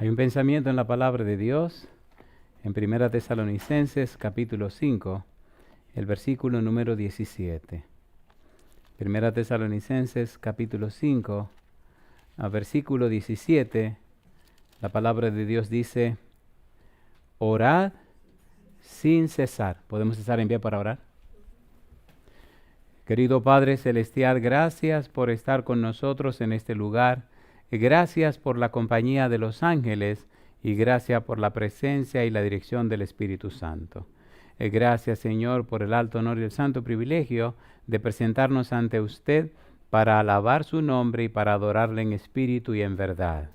Hay un pensamiento en la palabra de Dios en 1 Tesalonicenses capítulo 5, el versículo número 17. 1 Tesalonicenses capítulo 5, versículo 17, la palabra de Dios dice: orad sin cesar. ¿Podemos estar en pie para orar? Querido Padre Celestial, gracias por estar con nosotros en este lugar. Gracias por la compañía de los ángeles y gracias por la presencia y la dirección del Espíritu Santo. Gracias, Señor, por el alto honor y el santo privilegio de presentarnos ante usted para alabar su nombre y para adorarle en espíritu y en verdad.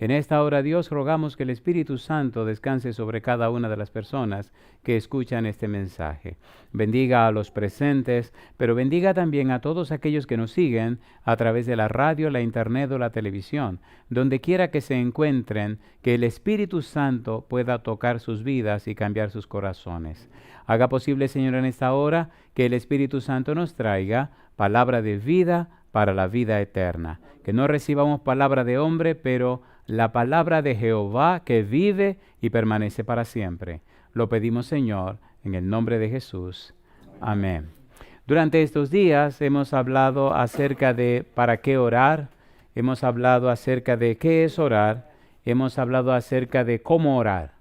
En esta hora, Dios, rogamos que el Espíritu Santo descanse sobre cada una de las personas que escuchan este mensaje. Bendiga a los presentes, pero bendiga también a todos aquellos que nos siguen a través de la radio, la internet o la televisión. Donde quiera que se encuentren, que el Espíritu Santo pueda tocar sus vidas y cambiar sus corazones. Haga posible, Señor, en esta hora, que el Espíritu Santo nos traiga palabra de vida para la vida eterna. Que no recibamos palabra de hombre, pero la palabra de Jehová que vive y permanece para siempre. Lo pedimos, Señor, en el nombre de Jesús. Amén. Durante estos días hemos hablado acerca de para qué orar, hemos hablado acerca de qué es orar, hemos hablado acerca de cómo orar.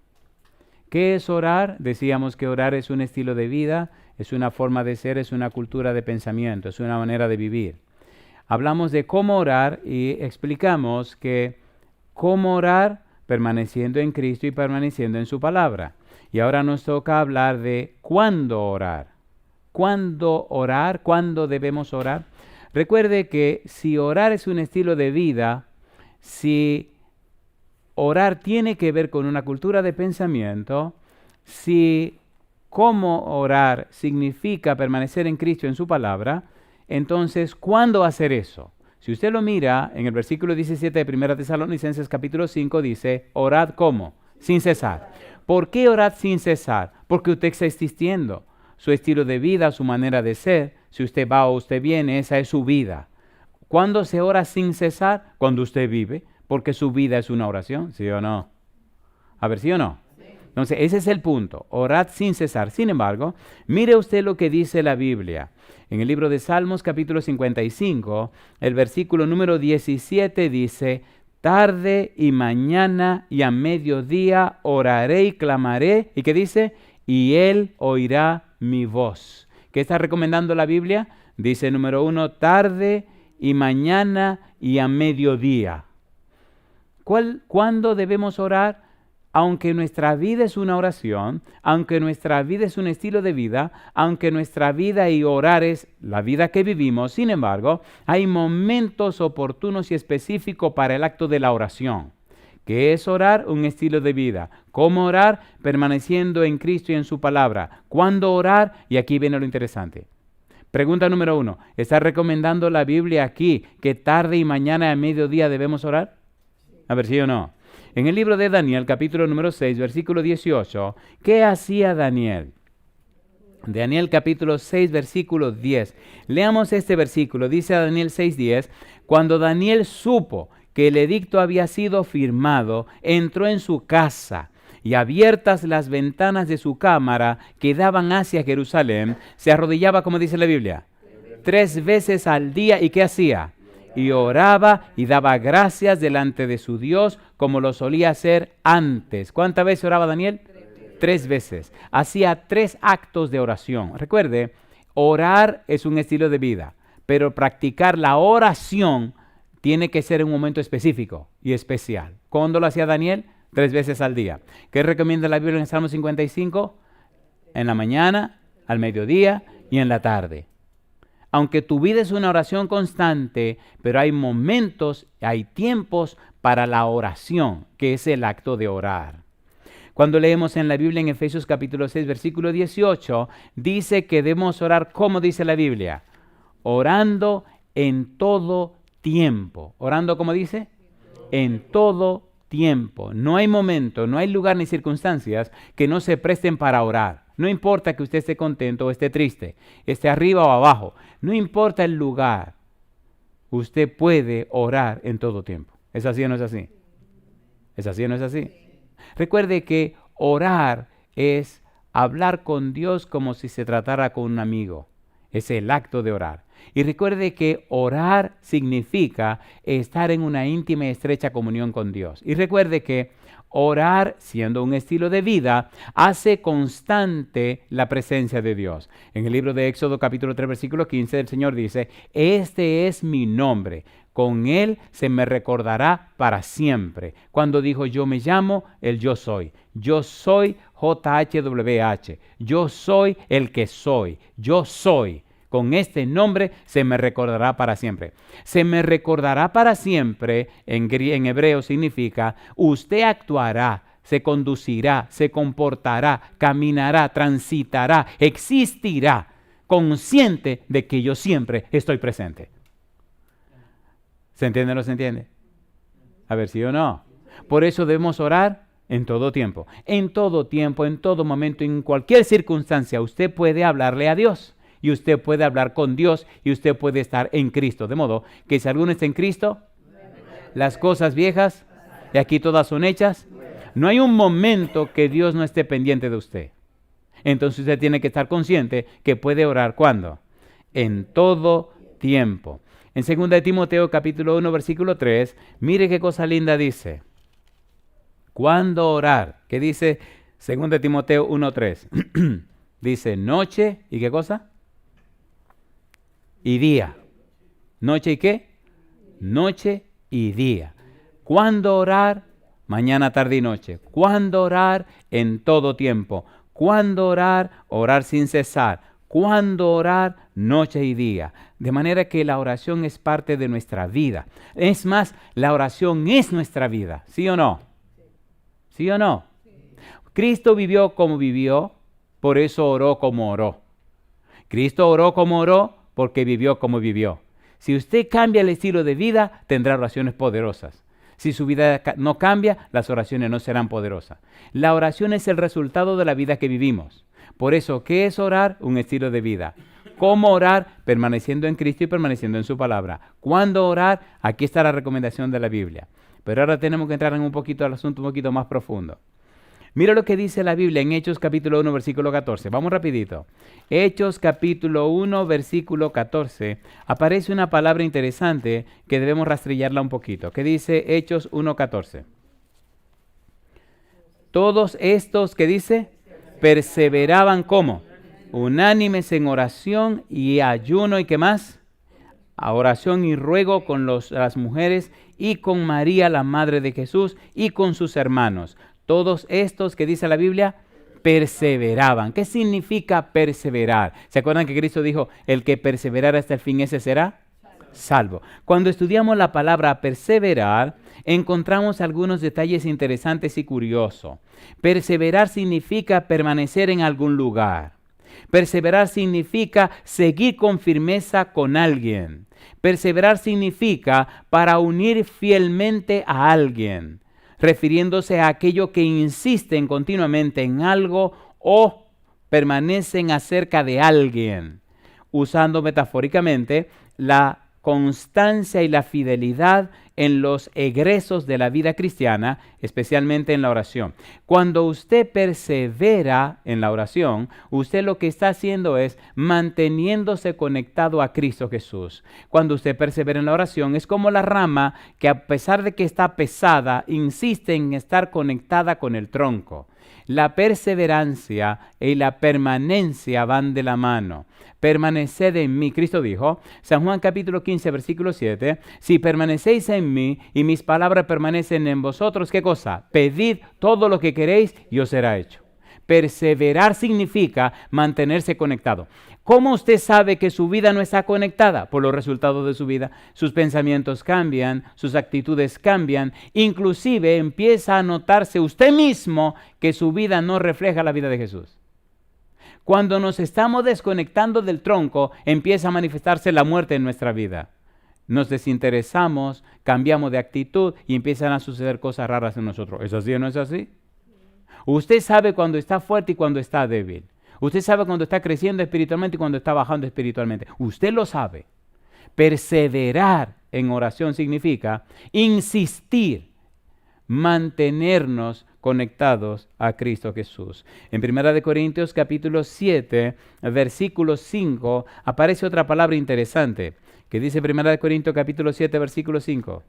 ¿Qué es orar? Decíamos que orar es un estilo de vida, es una forma de ser, es una cultura de pensamiento, es una manera de vivir. Hablamos de cómo orar y explicamos que cómo orar permaneciendo en Cristo y permaneciendo en su palabra. Y ahora nos toca hablar de cuándo orar. ¿Cuándo orar? ¿Cuándo debemos orar? Recuerde que si orar es un estilo de vida, si orar tiene que ver con una cultura de pensamiento, si cómo orar significa permanecer en Cristo y en su palabra, entonces, ¿cuándo hacer eso? Si usted lo mira, en el versículo 17 de 1 Tesalonicenses capítulo 5 dice, orad ¿cómo? Sin cesar. ¿Por qué orad sin cesar? Porque usted está existiendo. Su estilo de vida, su manera de ser, si usted va o usted viene, esa es su vida. ¿Cuándo se ora sin cesar? Cuando usted vive, porque su vida es una oración, ¿sí o no? A ver, ¿sí o no? Entonces, ese es el punto, orad sin cesar. Sin embargo, mire usted lo que dice la Biblia. En el libro de Salmos, capítulo 55, el versículo número 17 dice, tarde y mañana y a mediodía oraré y clamaré. ¿Y qué dice? Y Él oirá mi voz. ¿Qué está recomendando la Biblia? Dice, número 1, tarde y mañana y a mediodía. ¿Cuándo debemos orar? Aunque nuestra vida es una oración, aunque nuestra vida es un estilo de vida, aunque nuestra vida y orar es la vida que vivimos, sin embargo, hay momentos oportunos y específicos para el acto de la oración. ¿Qué es orar? Un estilo de vida. ¿Cómo orar? Permaneciendo en Cristo y en su palabra. ¿Cuándo orar? Y aquí viene lo interesante. Pregunta número 1. ¿Está recomendando la Biblia aquí que tarde y mañana a mediodía debemos orar? A ver, ¿sí o no? En el libro de Daniel, capítulo número 6, versículo 18, ¿qué hacía Daniel? Daniel capítulo 6, versículo 10. Leamos este versículo. Dice Daniel 6:10, cuando Daniel supo que el edicto había sido firmado, entró en su casa y abiertas las ventanas de su cámara que daban hacia Jerusalén, se arrodillaba, como dice la Biblia, 3 veces al día. ¿Y qué hacía? Y oraba y daba gracias delante de su Dios como lo solía hacer antes. ¿Cuántas veces oraba Daniel? 3 veces. Hacía 3 actos de oración. Recuerde, orar es un estilo de vida, pero practicar la oración tiene que ser en un momento específico y especial. ¿Cuándo lo hacía Daniel? 3 veces al día. ¿Qué recomienda la Biblia en el Salmo 55? En la mañana, al mediodía y en la tarde. Aunque tu vida es una oración constante, pero hay momentos, hay tiempos para la oración, que es el acto de orar. Cuando leemos en la Biblia en Efesios capítulo 6, versículo 18, dice que debemos orar, ¿cómo dice la Biblia? Orando en todo tiempo. ¿Orando cómo dice? En todo tiempo. No hay momento, no hay lugar ni circunstancias que no se presten para orar. No importa que usted esté contento o esté triste, esté arriba o abajo. No importa el lugar. Usted puede orar en todo tiempo. ¿Es así o no es así? ¿Es así o no es así? Recuerde que orar es hablar con Dios como si se tratara con un amigo. Es el acto de orar. Y recuerde que orar significa estar en una íntima y estrecha comunión con Dios. Y recuerde que orar, siendo un estilo de vida, hace constante la presencia de Dios. En el libro de Éxodo capítulo 3 versículo 15 el Señor dice: este es mi nombre, con él se me recordará para siempre. Cuando dijo yo me llamo, el yo soy. Yo soy JHWH. Yo soy el que soy. Yo soy. Con este nombre se me recordará para siempre. Se me recordará para siempre, en hebreo significa, usted actuará, se conducirá, se comportará, caminará, transitará, existirá, consciente de que yo siempre estoy presente. ¿Se entiende o no se entiende? A ver, ¿sí o no? Por eso debemos orar en todo tiempo. En todo tiempo, en todo momento, en cualquier circunstancia, usted puede hablarle a Dios. Y usted puede hablar con Dios y usted puede estar en Cristo. De modo que si alguno está en Cristo, las cosas viejas, y aquí todas son hechas, no hay un momento que Dios no esté pendiente de usted. Entonces usted tiene que estar consciente que puede orar, ¿cuándo? En todo tiempo. En 2 de Timoteo capítulo 1 versículo 3, mire qué cosa linda dice. ¿Cuándo orar? ¿Qué dice 2 de Timoteo 1:3? Dice noche, ¿y qué cosa? Y día. ¿Noche y qué? Noche y día. ¿Cuándo orar? Mañana, tarde y noche. ¿Cuándo orar? En todo tiempo. ¿Cuándo orar? Orar sin cesar. ¿Cuándo orar? Noche y día. De manera que la oración es parte de nuestra vida. Es más, la oración es nuestra vida. ¿Sí o no? ¿Sí o no? Cristo vivió como vivió, por eso oró como oró. Cristo oró como oró, porque vivió como vivió. Si usted cambia el estilo de vida, tendrá oraciones poderosas. Si su vida no cambia, las oraciones no serán poderosas. La oración es el resultado de la vida que vivimos. Por eso, ¿qué es orar? Un estilo de vida. ¿Cómo orar? Permaneciendo en Cristo y permaneciendo en su palabra. ¿Cuándo orar? Aquí está la recomendación de la Biblia. Pero ahora tenemos que entrar en un poquito al asunto un poquito más profundo. Mira lo que dice la Biblia en Hechos capítulo 1, versículo 14. Vamos rapidito. Hechos capítulo 1, versículo 14. Aparece una palabra interesante que debemos rastrillarla un poquito. ¿Qué dice Hechos 1, 14? Todos estos, ¿qué dice? Perseveraban ¿cómo? Unánimes en oración y ayuno y ¿qué más? A oración y ruego con las mujeres y con María, la madre de Jesús, y con sus hermanos. Todos estos, que dice la Biblia, perseveraban. ¿Qué significa perseverar? ¿Se acuerdan que Cristo dijo, el que perseverara hasta el fin, ese será salvo? Cuando estudiamos la palabra perseverar, encontramos algunos detalles interesantes y curiosos. Perseverar significa permanecer en algún lugar. Perseverar significa seguir con firmeza con alguien. Perseverar significa para unir fielmente a alguien, refiriéndose a aquello que insisten continuamente en algo o permanecen acerca de alguien, usando metafóricamente la constancia y la fidelidad en los egresos de la vida cristiana, especialmente en la oración. Cuando usted persevera en la oración, usted lo que está haciendo es manteniéndose conectado a Cristo Jesús. Cuando usted persevera en la oración, es como la rama que a pesar de que está pesada, insiste en estar conectada con el tronco. La perseverancia y la permanencia van de la mano. Permaneced en mí. Cristo dijo, San Juan capítulo 15, versículo 7, si permanecéis en mí y mis palabras permanecen en vosotros, ¿qué cosa? Pedid todo lo que queréis y os será hecho. Perseverar significa mantenerse conectado. ¿Cómo usted sabe que su vida no está conectada? Por los resultados de su vida. Sus pensamientos cambian, sus actitudes cambian, inclusive empieza a notarse usted mismo que su vida no refleja la vida de Jesús. Cuando nos estamos desconectando del tronco, empieza a manifestarse la muerte en nuestra vida. Nos desinteresamos, cambiamos de actitud y empiezan a suceder cosas raras en nosotros. ¿Es así o no es así? Usted sabe cuando está fuerte y cuando está débil. Usted sabe cuando está creciendo espiritualmente y cuando está bajando espiritualmente. Usted lo sabe. Perseverar en oración significa insistir. mantenernos conectados a Cristo Jesús. En 1 Corintios capítulo 7, versículo 5, aparece otra palabra interesante, que dice 1 Corintios capítulo 7, versículo 5.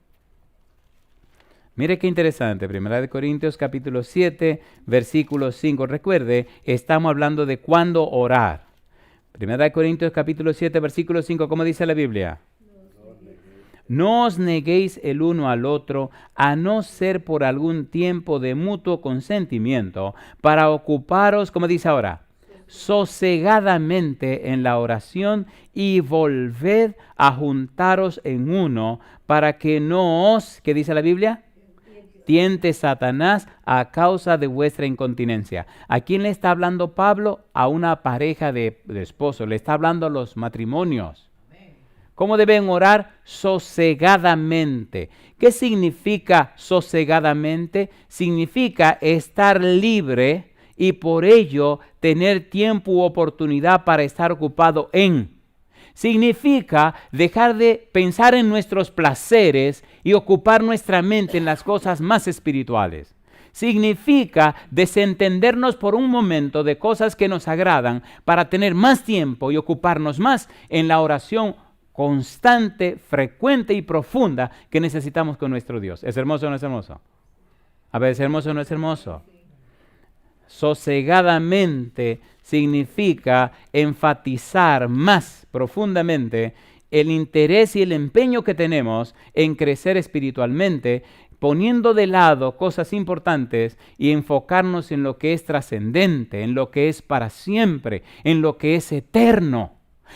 Mire qué interesante, 1 Corintios capítulo 7, versículo 5. Recuerde, estamos hablando de cuándo orar. 1 Corintios capítulo 7, versículo 5, ¿cómo dice la Biblia? No os neguéis el uno al otro, a no ser por algún tiempo de mutuo consentimiento, para ocuparos, como dice ahora, sosegadamente en la oración y volved a juntaros en uno, para que no os, ¿qué dice la Biblia? Tiente Satanás a causa de vuestra incontinencia. ¿A quién le está hablando Pablo? A una pareja de esposos, le está hablando a los matrimonios. ¿Cómo deben orar? Sosegadamente. ¿Qué significa sosegadamente? Significa estar libre y por ello tener tiempo u oportunidad para estar ocupado en. Significa dejar de pensar en nuestros placeres y ocupar nuestra mente en las cosas más espirituales. Significa desentendernos por un momento de cosas que nos agradan para tener más tiempo y ocuparnos más en la oración constante, frecuente y profunda que necesitamos con nuestro Dios. ¿Es hermoso o no es hermoso? A ver, ¿es hermoso o no es hermoso? Sosegadamente significa enfatizar más profundamente el interés y el empeño que tenemos en crecer espiritualmente, poniendo de lado cosas importantes y enfocarnos en lo que es trascendente, en lo que es para siempre, en lo que es eterno.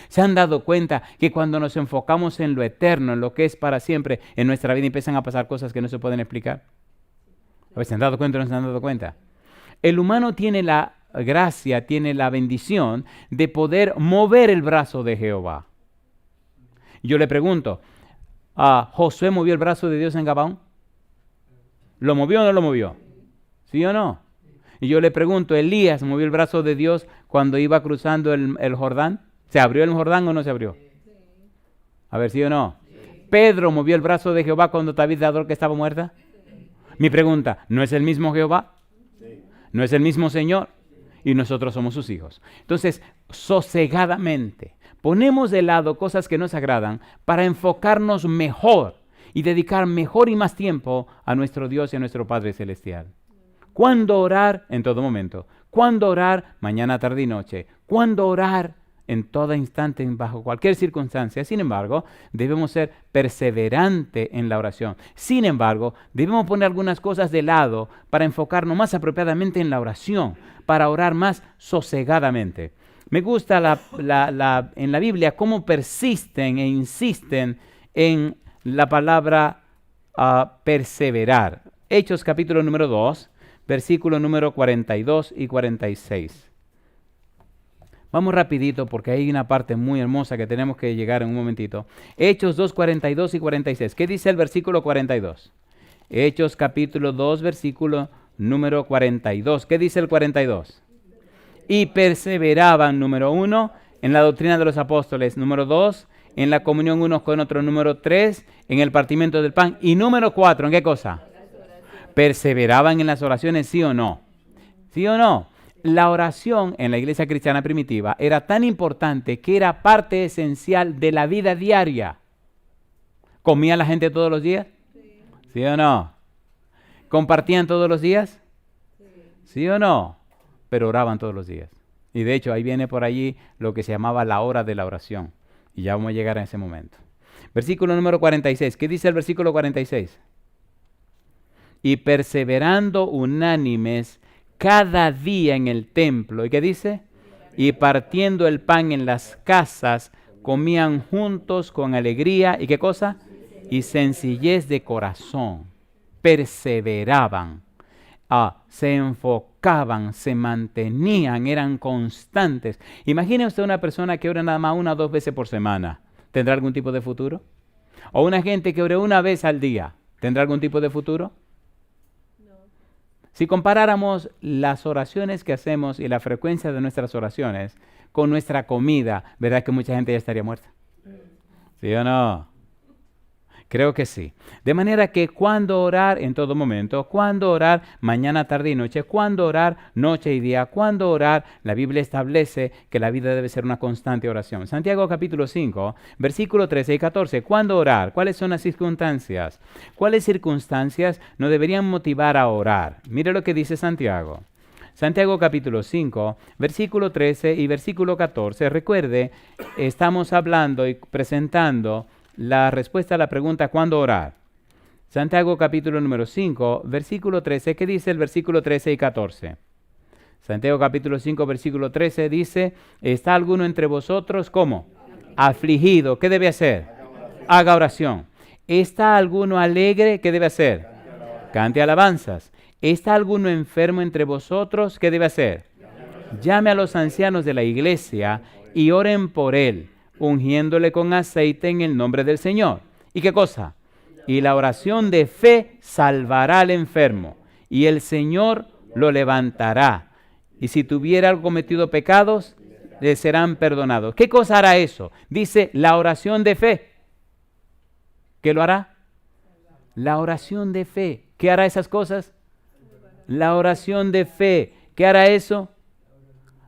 ¿Se han dado cuenta que cuando nos enfocamos en lo eterno, en lo que es para siempre, en nuestra vida empiezan a pasar cosas que no se pueden explicar? A ver, ¿se han dado cuenta o no se han dado cuenta? El humano tiene la gracia, tiene la bendición de poder mover el brazo de Jehová. Yo le pregunto, ¿Josué movió el brazo de Dios en Gabaón? ¿Lo movió o no lo movió? ¿Sí o no? Y yo le pregunto, ¿Elías movió el brazo de Dios cuando iba cruzando el Jordán? ¿Se abrió el Jordán o no se abrió? A ver, ¿sí o no? ¿Pedro movió el brazo de Jehová cuando Tabit de Ador que estaba muerta? Mi pregunta, ¿no es el mismo Jehová? ¿No es el mismo Señor? Y nosotros somos sus hijos. Entonces, sosegadamente, ponemos de lado cosas que nos agradan para enfocarnos mejor y dedicar mejor y más tiempo a nuestro Dios y a nuestro Padre Celestial. ¿Cuándo orar? En todo momento. ¿Cuándo orar? Mañana, tarde y noche. ¿Cuándo orar? En todo instante, bajo cualquier circunstancia. Sin embargo, debemos ser perseverantes en la oración. Sin embargo, debemos poner algunas cosas de lado para enfocarnos más apropiadamente en la oración, para orar más sosegadamente. Me gusta en la Biblia cómo persisten e insisten en la palabra perseverar. Hechos capítulo número 2, versículo número 42 y 46. Vamos rapidito porque hay una parte muy hermosa que tenemos que llegar en un momentito. Hechos 2, 42 y 46. ¿Qué dice el versículo 42? Hechos capítulo 2, versículo número 42. ¿Qué dice el 42? Y perseveraban, número 1, en la doctrina de los apóstoles. Número 2, en la comunión unos con otros. Número 3, en el partimiento del pan. Y número 4, ¿en qué cosa? Perseveraban en las oraciones, ¿sí o no? ¿Sí o no? La oración en la iglesia cristiana primitiva era tan importante que era parte esencial de la vida diaria. ¿Comía la gente todos los días? ¿Sí o no? ¿Compartían todos los días? ¿Sí o no? Pero oraban todos los días. Y de hecho ahí viene por allí lo que se llamaba la hora de la oración. Y ya vamos a llegar a ese momento. Versículo número 46. ¿Qué dice el versículo 46? Y perseverando unánimes cada día en el templo. ¿Y qué dice? Y partiendo el pan en las casas, comían juntos con alegría. ¿Y qué cosa? Y sencillez de corazón. Perseveraban. Se enfocaban, se mantenían, eran constantes. Imagine usted una persona que ora nada más 1 o 2 veces por semana. ¿Tendrá algún tipo de futuro? ¿O una gente que ore 1 vez al día? ¿Tendrá algún tipo de futuro? Si comparáramos las oraciones que hacemos y la frecuencia de nuestras oraciones con nuestra comida, ¿verdad que mucha gente ya estaría muerta? ¿Sí o no? Creo que sí. De manera que cuando orar en todo momento, cuando orar mañana, tarde y noche, cuando orar noche y día, cuando orar, la Biblia establece que la vida debe ser una constante oración. Santiago capítulo 5, versículo 13 y 14. ¿Cuándo orar? ¿Cuáles son las circunstancias? ¿Cuáles circunstancias nos deberían motivar a orar? Mire lo que dice Santiago. Santiago capítulo 5, versículo 13 y versículo 14. Recuerde, estamos hablando y presentando la respuesta a la pregunta ¿cuándo orar? Santiago capítulo número 5, versículo 13. ¿Qué dice el versículo 13 y 14? Santiago capítulo 5, versículo 13 dice, ¿está alguno entre vosotros cómo? Afligido. ¿Qué debe hacer? Haga oración. ¿Está alguno alegre? ¿Qué debe hacer? Cante alabanzas. ¿Está alguno enfermo entre vosotros? ¿Qué debe hacer? Llame a los ancianos de la iglesia y oren por él, ungiéndole con aceite en el nombre del Señor. ¿Y qué cosa? Y la oración de fe salvará al enfermo, y el Señor lo levantará. Y si tuviera cometido pecados, le serán perdonados. ¿Qué cosa hará eso? Dice la oración de fe. ¿Qué lo hará? La oración de fe. ¿Qué hará esas cosas? La oración de fe. ¿Qué hará eso?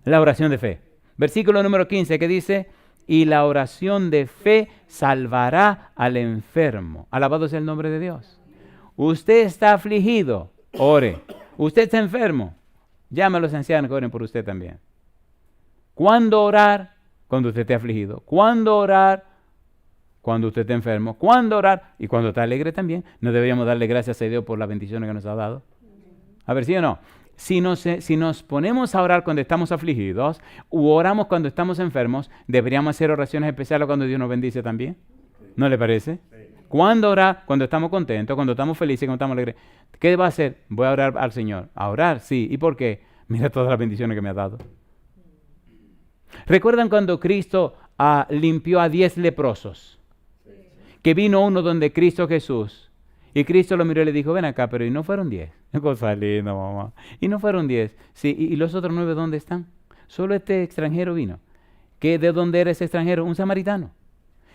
La oración de fe. Versículo número 15, que dice, y la oración de fe salvará al enfermo. Alabado sea el nombre de Dios. Usted está afligido, ore. Usted está enfermo, llame a los ancianos que oren por usted también. ¿Cuándo orar? Cuando usted esté afligido. ¿Cuándo orar? Cuando usted esté enfermo. ¿Cuándo orar? Y cuando está alegre también. ¿No deberíamos darle gracias a Dios por las bendiciones que nos ha dado? A ver, ¿sí o no? Si nos ponemos a orar cuando estamos afligidos u oramos cuando estamos enfermos, ¿deberíamos hacer oraciones especiales cuando Dios nos bendice también? ¿No le parece? ¿Cuándo orar? Cuando estamos contentos, cuando estamos felices, cuando estamos alegres. ¿Qué va a hacer? Voy a orar al Señor. ¿A orar? Sí. ¿Y por qué? Mira todas las bendiciones que me ha dado. ¿Recuerdan cuando Cristo limpió a 10 leprosos? Que vino uno donde Cristo Jesús. Y Cristo lo miró y le dijo, ven acá, pero ¿y no fueron 10? Cosa linda, mamá. ¿Y no fueron 10? Sí, ¿y los otros 9 dónde están? Solo este extranjero vino. ¿De dónde era ese extranjero? Un samaritano.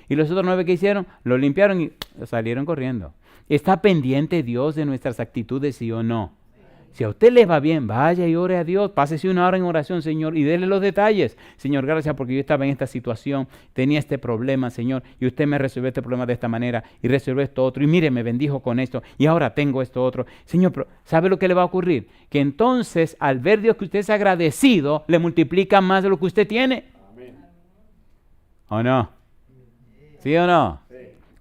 Y los otros 9 que hicieron, lo limpiaron y salieron corriendo. ¿Está pendiente Dios de nuestras actitudes, sí o no? Si a usted le va bien, vaya y ore a Dios, pásese una hora en oración, Señor, y déle los detalles. Señor, gracias porque yo estaba en esta situación, tenía este problema, Señor, y usted me resolvió este problema de esta manera, y resolvió esto otro, y mire, me bendijo con esto, y ahora tengo esto otro. Señor, pero ¿sabe lo que le va a ocurrir? Que entonces, al ver Dios que usted es agradecido, le multiplica más de lo que usted tiene. Amén. ¿O no? ¿Sí o no?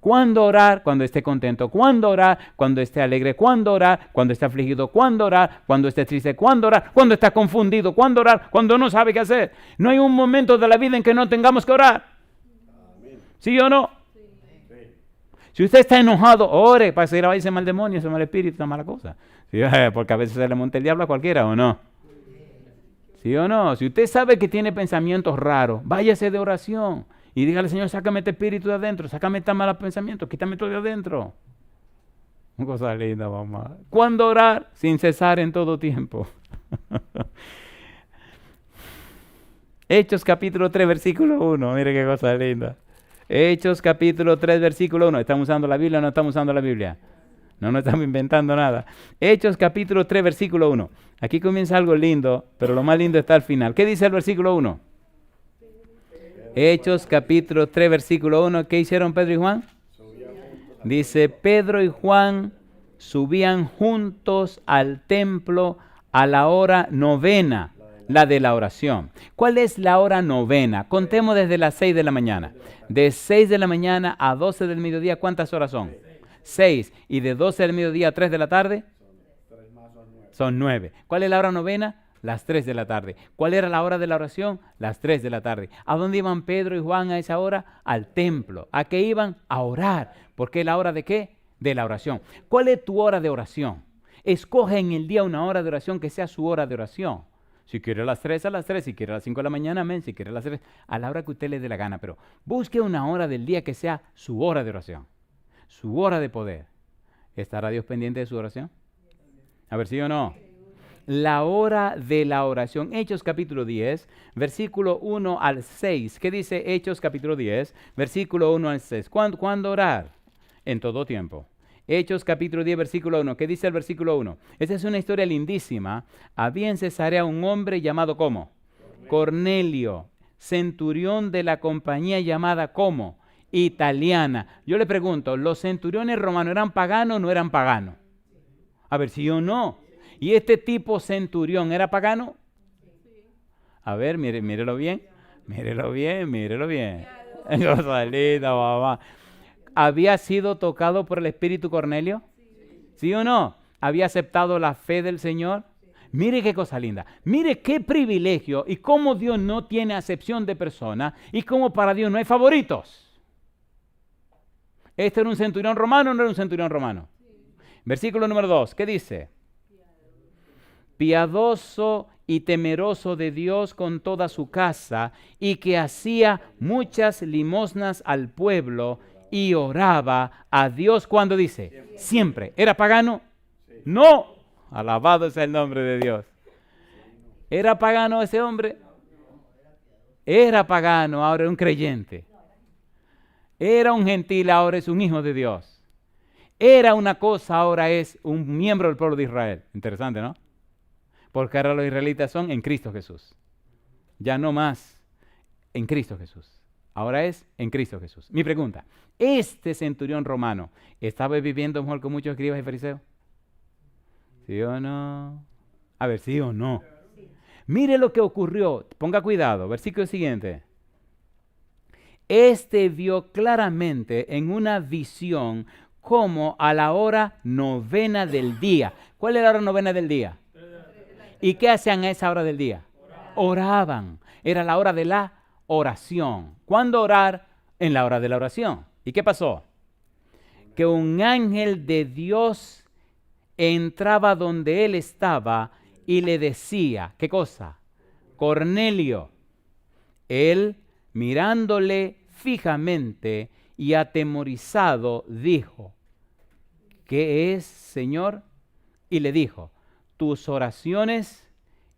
¿Cuándo orar? Cuando esté contento. ¿Cuándo orar? Cuando esté alegre. ¿Cuándo orar? Cuando esté afligido. ¿Cuándo orar? Cuando esté triste. ¿Cuándo orar? Cuando está confundido. ¿Cuándo orar? Cuando no sabe qué hacer. No hay un momento de la vida en que no tengamos que orar. ¿Sí o no? Sí. Si usted está enojado, ore para seguir a ese mal demonio, ese mal espíritu, esa mala cosa. ¿Sí? Porque a veces se le monta el diablo a cualquiera, ¿o no? ¿Sí o no? Si usted sabe que tiene pensamientos raros, váyase de oración. Y dígale, Señor, sácame este espíritu de adentro, sácame este mal pensamiento, quítame todo de adentro. Una cosa linda, mamá. ¿Cuándo orar? Sin cesar en todo tiempo. Hechos capítulo 3, versículo 1. Mire qué cosa linda. Hechos capítulo 3, versículo 1. ¿Estamos usando la Biblia o no estamos usando la Biblia? No estamos inventando nada. Hechos capítulo 3, versículo 1. Aquí comienza algo lindo, pero lo más lindo está al final. ¿Qué dice el versículo 1? Hechos capítulo 3, versículo 1. ¿Qué hicieron Pedro y Juan? Dice, Pedro y Juan subían juntos al templo a la hora novena, la de la oración. ¿Cuál es la hora novena? Contemos desde las 6 de la mañana. De 6 de la mañana a 12 del mediodía, ¿cuántas horas son? 6. ¿Y de 12 del mediodía a 3 de la tarde? Son 9. ¿Cuál es la hora novena? Las 3 de la tarde. ¿Cuál era la hora de la oración? Las 3 de la tarde. ¿A dónde iban Pedro y Juan a esa hora? Al templo. ¿A qué iban? A orar. ¿Por qué la hora de qué? De la oración. ¿Cuál es tu hora de oración? Escoge en el día una hora de oración que sea su hora de oración. Si quiere a las 3, a las 3. Si quiere a las 5 de la mañana, amén. Si quiere a las 3, a la hora que usted le dé la gana. Pero busque una hora del día que sea su hora de oración. Su hora de poder. ¿Estará Dios pendiente de su oración? A ver, ¿sí o no? La hora de la oración. Hechos capítulo 10, versículo 1 al 6. ¿Qué dice Hechos capítulo 10, versículo 1 al 6? ¿Cuándo orar? en todo tiempo. Hechos capítulo 10, versículo 1. ¿Qué dice el versículo 1? Esta es una historia lindísima. Había en Cesarea un hombre llamado ¿cómo? Cornelio, centurión de la compañía llamada ¿cómo? Italiana. Yo le pregunto, ¿los centuriones romanos eran paganos o no eran paganos? A ver, ¿sí o no? ¿Y este tipo centurión era pagano? A ver, mírelo bien. Mírelo bien, mírelo bien. Cosa linda, mamá. ¿Había sido tocado por el Espíritu Cornelio? ¿Sí o no? ¿Había aceptado la fe del Señor? Mire qué cosa linda. Mire qué privilegio y cómo Dios no tiene acepción de persona y cómo para Dios no hay favoritos. ¿Este era un centurión romano o no era un centurión romano? Versículo número 2, ¿qué dice? Piadoso y temeroso de Dios con toda su casa, y que hacía muchas limosnas al pueblo y oraba a Dios. ¿Cuándo dice? Siempre. ¿Era pagano? No. Alabado sea el nombre de Dios. ¿Era pagano ese hombre? Era pagano, ahora es un creyente. Era un gentil, ahora es un hijo de Dios. Era una cosa, ahora es un miembro del pueblo de Israel. Interesante, ¿no? Porque ahora los israelitas son en Cristo Jesús. Ya no más en Cristo Jesús. Ahora es en Cristo Jesús. Mi pregunta, ¿este centurión romano estaba viviendo mejor con muchos escribas y fariseos? ¿Sí o no? A ver, ¿sí o no? Mire lo que ocurrió. Ponga cuidado. Versículo siguiente. Este vio claramente en una visión como a la hora novena del día. ¿Cuál es la hora novena del día? ¿Y qué hacían a esa hora del día? Oraban. Era la hora de la oración. ¿Cuándo orar? En la hora de la oración. ¿Y qué pasó? Que un ángel de Dios entraba donde él estaba y le decía, ¿qué cosa? Cornelio. Él, mirándole fijamente y atemorizado, dijo, ¿qué es, Señor? Y le dijo, tus oraciones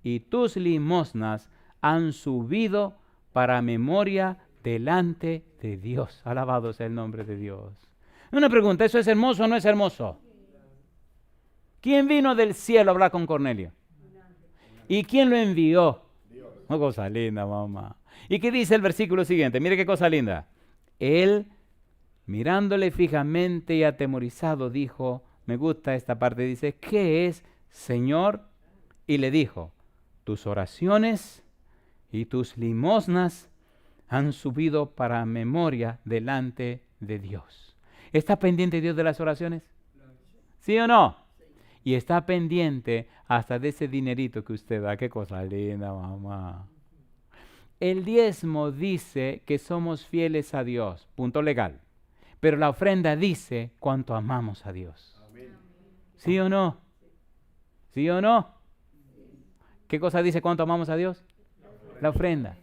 y tus limosnas han subido para memoria delante de Dios. Alabado sea el nombre de Dios. Una pregunta, ¿eso es hermoso o no es hermoso? ¿Quién vino del cielo a hablar con Cornelio? ¿Y quién lo envió? Una cosa linda, mamá. ¿Y qué dice el versículo siguiente? Mire qué cosa linda. Él, mirándole fijamente y atemorizado, dijo, me gusta esta parte, dice, ¿qué es, Señor? Y le dijo, tus oraciones y tus limosnas han subido para memoria delante de Dios. ¿Está pendiente Dios de las oraciones? ¿Sí o no? Y está pendiente hasta de ese dinerito que usted da. Qué cosa linda, mamá. El diezmo dice que somos fieles a Dios, punto legal. Pero la ofrenda dice cuánto amamos a Dios. ¿Sí o no? ¿Sí o no? ¿Qué cosa dice cuánto amamos a Dios? La ofrenda.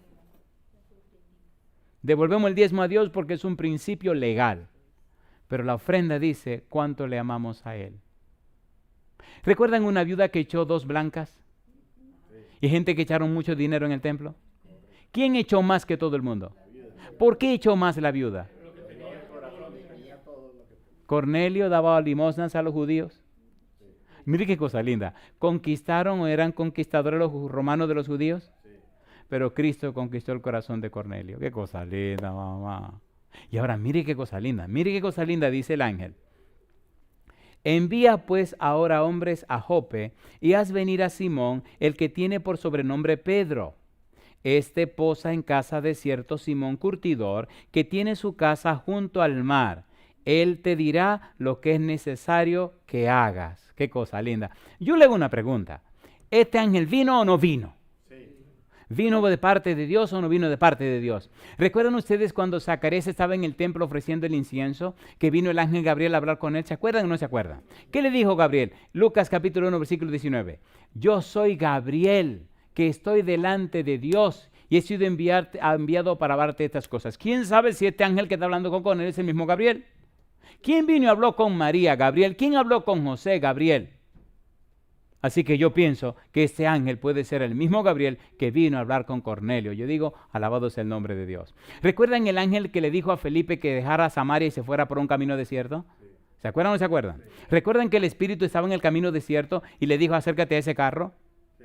Devolvemos el diezmo a Dios porque es un principio legal. Pero la ofrenda dice cuánto le amamos a Él. ¿Recuerdan una viuda que echó 2 blancas? Y gente que echaron mucho dinero en el templo. ¿Quién echó más que todo el mundo? ¿Por qué echó más la viuda? Cornelio daba limosnas a los judíos. Mire qué cosa linda. ¿Conquistaron o eran conquistadores los romanos de los judíos? Pero Cristo conquistó el corazón de Cornelio. Qué cosa linda, mamá. Y ahora mire qué cosa linda. Mire qué cosa linda dice el ángel. Envía pues ahora hombres a Jope y haz venir a Simón, el que tiene por sobrenombre Pedro. Este posa en casa de cierto Simón curtidor, que tiene su casa junto al mar. Él te dirá lo que es necesario que hagas. Qué cosa linda. Yo le hago una pregunta. ¿Este ángel vino o no vino? ¿Vino de parte de Dios o no vino de parte de Dios? ¿Recuerdan ustedes cuando Zacarías estaba en el templo ofreciendo el incienso, que vino el ángel Gabriel a hablar con él? ¿Se acuerdan o no se acuerdan? ¿Qué le dijo Gabriel? Lucas capítulo 1, versículo 19. Yo soy Gabriel, que estoy delante de Dios y he sido enviado para darte estas cosas. ¿Quién sabe si este ángel que está hablando con él es el mismo Gabriel? ¿Quién vino y habló con María? Gabriel. ¿Quién habló con José? Gabriel. Así que yo pienso que este ángel puede ser el mismo Gabriel que vino a hablar con Cornelio. Yo digo, alabado sea el nombre de Dios. ¿Recuerdan el ángel que le dijo a Felipe que dejara Samaria y se fuera por un camino desierto? ¿Se acuerdan o no se acuerdan? ¿Recuerdan que el Espíritu estaba en el camino desierto y le dijo, acércate a ese carro?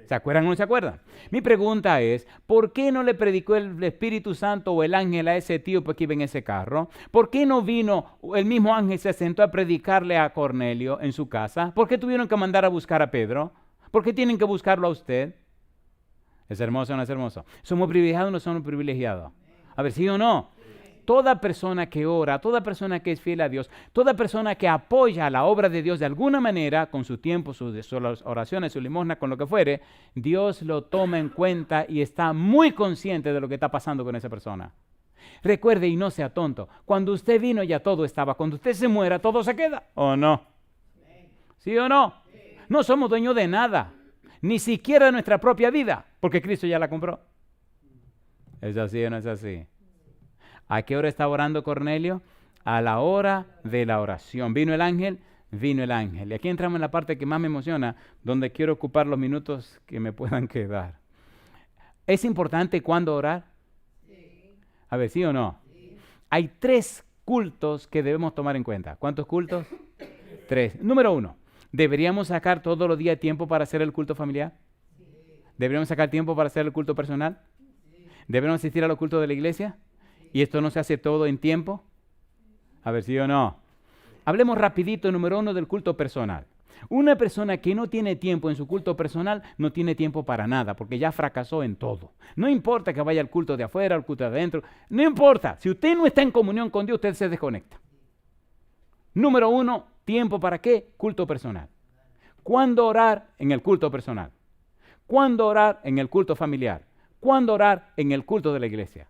¿Se acuerdan o no se acuerdan? Mi pregunta es, ¿por qué no le predicó el Espíritu Santo o el ángel a ese tío que iba en ese carro? ¿Por qué no vino el mismo ángel, se sentó a predicarle a Cornelio en su casa? ¿Por qué tuvieron que mandar a buscar a Pedro? ¿Por qué tienen que buscarlo a usted? ¿Es hermoso o no es hermoso? ¿Somos privilegiados o no somos privilegiados? A ver, ¿sí o no? Toda persona que ora, toda persona que es fiel a Dios, toda persona que apoya la obra de Dios de alguna manera, con su tiempo, sus oraciones, su limosna, con lo que fuere, Dios lo toma en cuenta y está muy consciente de lo que está pasando con esa persona. Recuerde y no sea tonto, cuando usted vino ya todo estaba, cuando usted se muera todo se queda, ¿o no? ¿Sí o no? No somos dueños de nada, ni siquiera de nuestra propia vida, porque Cristo ya la compró. ¿Es así o no es así? ¿A qué hora estaba orando Cornelio? A la hora de la oración. ¿Vino el ángel? Vino el ángel. Y aquí entramos en la parte que más me emociona, donde quiero ocupar los minutos que me puedan quedar. ¿Es importante cuándo orar? Sí. A ver, ¿sí o no? Sí. Hay 3 cultos que debemos tomar en cuenta. ¿Cuántos cultos? 3. Número 1. ¿Deberíamos sacar todos los días tiempo para hacer el culto familiar? Sí. ¿Deberíamos sacar tiempo para hacer el culto personal? Sí. ¿Deberíamos asistir a los cultos de la iglesia? ¿Y esto no se hace todo en tiempo? A ver, ¿sí o no? Hablemos rapidito, número 1, del culto personal. Una persona que no tiene tiempo en su culto personal, no tiene tiempo para nada, porque ya fracasó en todo. No importa que vaya al culto de afuera, al culto de adentro, no importa. Si usted no está en comunión con Dios, usted se desconecta. Número 1, ¿tiempo para qué? Culto personal. ¿Cuándo orar? En el culto personal. ¿Cuándo orar? En el culto familiar. ¿Cuándo orar? En el culto de la iglesia.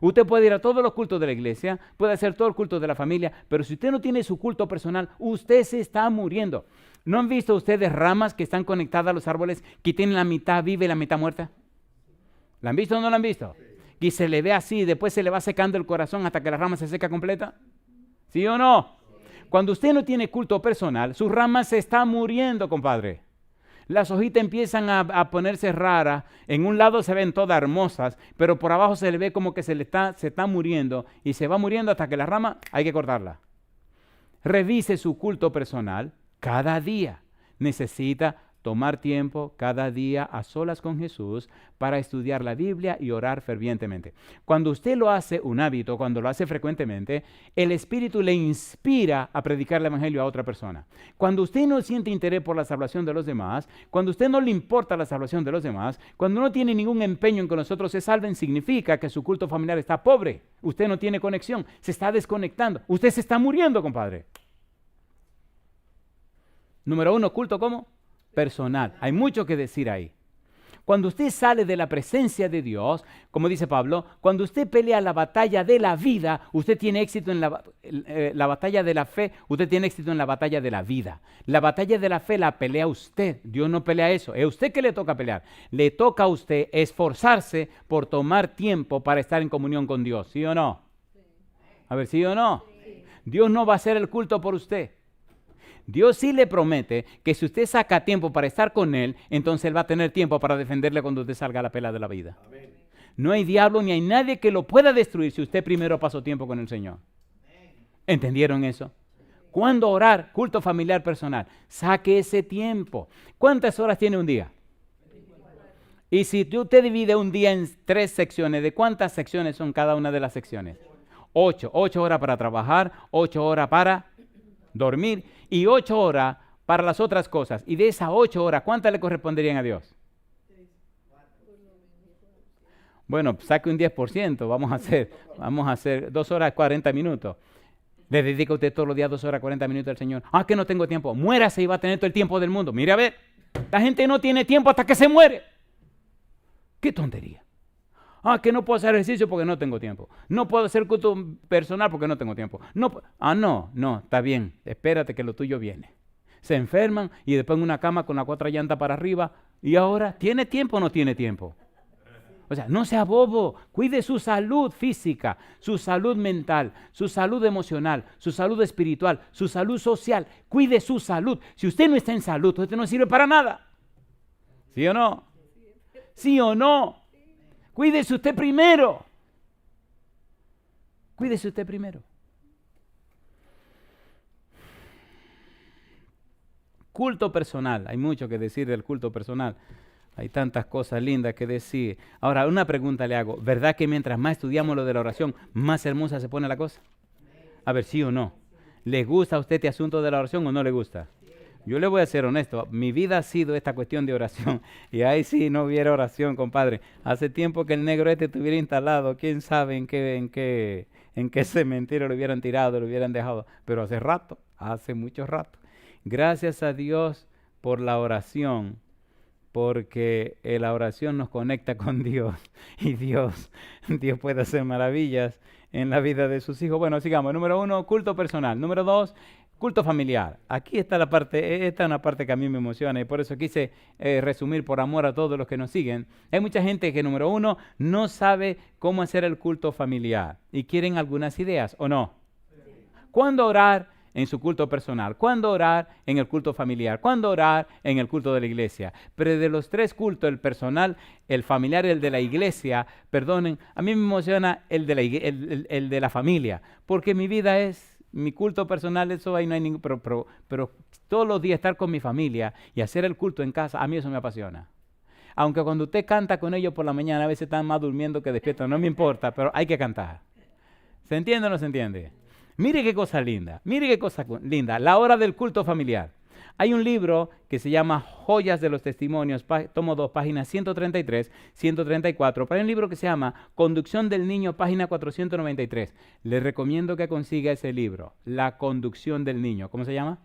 Usted puede ir a todos los cultos de la iglesia, puede hacer todo el culto de la familia, pero si usted no tiene su culto personal, usted se está muriendo. ¿No han visto ustedes ramas que están conectadas a los árboles que tienen la mitad viva y la mitad muerta? ¿La han visto o no la han visto? Y se le ve así, después se le va secando el corazón hasta que la rama se seca completa. ¿Sí o no? Cuando usted no tiene culto personal, sus ramas se están muriendo, compadre. Las hojitas empiezan a ponerse raras, en un lado se ven todas hermosas, pero por abajo se le ve como que se está muriendo y se va muriendo hasta que la rama hay que cortarla. Revise su culto personal cada día. Necesita tomar tiempo cada día a solas con Jesús para estudiar la Biblia y orar fervientemente. Cuando usted lo hace un hábito, cuando lo hace frecuentemente, el Espíritu le inspira a predicar el Evangelio a otra persona. Cuando usted no siente interés por la salvación de los demás, cuando usted no le importa la salvación de los demás, cuando no tiene ningún empeño en que nosotros se salven, significa que su culto familiar está pobre. Usted no tiene conexión, se está desconectando. Usted se está muriendo, compadre. Número 1, culto ¿cómo? Personal. Hay mucho que decir ahí. Cuando usted sale de la presencia de Dios, como dice Pablo, cuando usted pelea la batalla de la vida, usted tiene éxito en la batalla de la fe, usted tiene éxito en la batalla de la vida. La batalla de la fe la pelea usted. Dios no pelea eso. Es usted que le toca pelear. Le toca a usted esforzarse por tomar tiempo para estar en comunión con Dios. ¿Sí o no? Sí. A ver, ¿sí o no? Sí. Dios no va a hacer el culto por usted. Dios sí le promete que si usted saca tiempo para estar con Él, entonces Él va a tener tiempo para defenderle cuando usted salga a la pelea de la vida. Amén. No hay diablo ni hay nadie que lo pueda destruir si usted primero pasó tiempo con el Señor. ¿Entendieron eso? ¿Cuándo orar? Culto familiar personal. Saque ese tiempo. ¿Cuántas horas tiene un día? Y si usted divide un día en 3 secciones, ¿de cuántas secciones son cada una de las secciones? 8. 8 horas para trabajar, 8 horas para dormir y 8 horas para las otras cosas. Y de esas 8 horas, ¿cuántas le corresponderían a Dios? Bueno, saque un 10%, vamos a hacer 2 horas 40 minutos. ¿Le dedica usted todos los días 2 horas 40 minutos al Señor? Ah, que no tengo tiempo. Muérase y va a tener todo el tiempo del mundo. Mire a ver, la gente no tiene tiempo hasta que se muere. ¡Qué tontería! Ah, que no puedo hacer ejercicio porque no tengo tiempo. No puedo hacer culto personal porque no tengo tiempo. No, está bien. Espérate que lo tuyo viene. Se enferman y después en una cama con la 4 llantas para arriba. ¿Y ahora tiene tiempo o no tiene tiempo? O sea, no sea bobo. Cuide su salud física, su salud mental, su salud emocional, su salud espiritual, su salud social. Cuide su salud. Si usted no está en salud, usted no sirve para nada. ¿Sí o no? ¿Sí o no? Cuídese usted primero. Cuídese usted primero. Culto personal. Hay mucho que decir del culto personal. Hay tantas cosas lindas que decir. Ahora, una pregunta le hago. ¿Verdad que mientras más estudiamos lo de la oración, más hermosa se pone la cosa? A ver, ¿sí o no? ¿Le gusta a usted este asunto de la oración o no le gusta? Yo le voy a ser honesto. Mi vida ha sido esta cuestión de oración. Y ahí sí no hubiera oración, compadre. Hace tiempo que el negro este estuviera instalado. ¿Quién sabe en qué cementerio lo hubieran tirado, lo hubieran dejado? Pero hace rato, hace mucho rato. Gracias a Dios por la oración, porque la oración nos conecta con Dios y Dios puede hacer maravillas en la vida de sus hijos. Bueno, sigamos. Número 1, culto personal. Número 2, culto familiar. Aquí está la parte, esta es una parte que a mí me emociona y por eso quise resumir por amor a todos los que nos siguen. Hay mucha gente que, número 1, no sabe cómo hacer el culto familiar y quieren algunas ideas, ¿o no? Sí. ¿Cuándo orar en su culto personal? ¿Cuándo orar en el culto familiar? ¿Cuándo orar en el culto de la iglesia? Pero de los tres cultos, el personal, el familiar y el de la iglesia, perdonen, a mí me emociona el de la familia, porque mi vida es, mi culto personal, eso ahí no hay ningún, pero todos los días estar con mi familia y hacer el culto en casa, a mí eso me apasiona. Aunque cuando usted canta con ellos por la mañana, a veces están más durmiendo que despiertos, no me importa, pero hay que cantar. ¿Se entiende o no se entiende? Mire qué cosa linda, la hora del culto familiar. Hay un libro que se llama Joyas de los Testimonios, tomo 2, páginas 133, 134. Pero hay un libro que se llama Conducción del Niño, página 493. Les recomiendo que consiga ese libro, La Conducción del Niño. ¿Cómo se llama?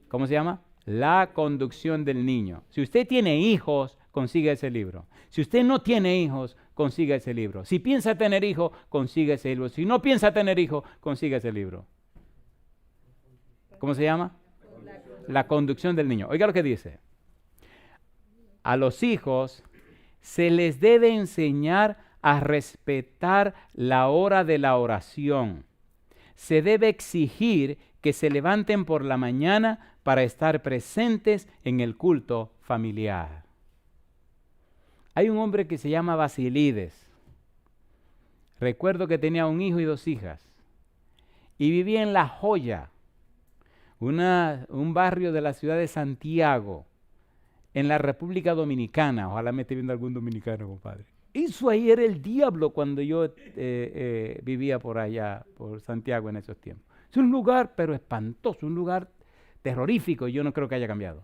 ¿Cómo se llama? La Conducción del Niño. Si usted tiene hijos, consiga ese libro. Si usted no tiene hijos, consiga ese libro. Si piensa tener hijos, consiga ese libro. Si no piensa tener hijos, consiga ese libro. ¿Cómo se llama? La Conducción del Niño. Oiga lo que dice. A los hijos se les debe enseñar a respetar la hora de la oración. Se debe exigir que se levanten por la mañana para estar presentes en el culto familiar. Hay un hombre que se llama Basilides. Recuerdo que tenía un hijo y 2 hijas. Y vivía en La Joya, un barrio de la ciudad de Santiago, en la República Dominicana. Ojalá me esté viendo algún dominicano, compadre. Eso ahí era el diablo cuando yo vivía por allá, por Santiago en esos tiempos. Es un lugar, pero espantoso, un lugar terrorífico. Yo no creo que haya cambiado.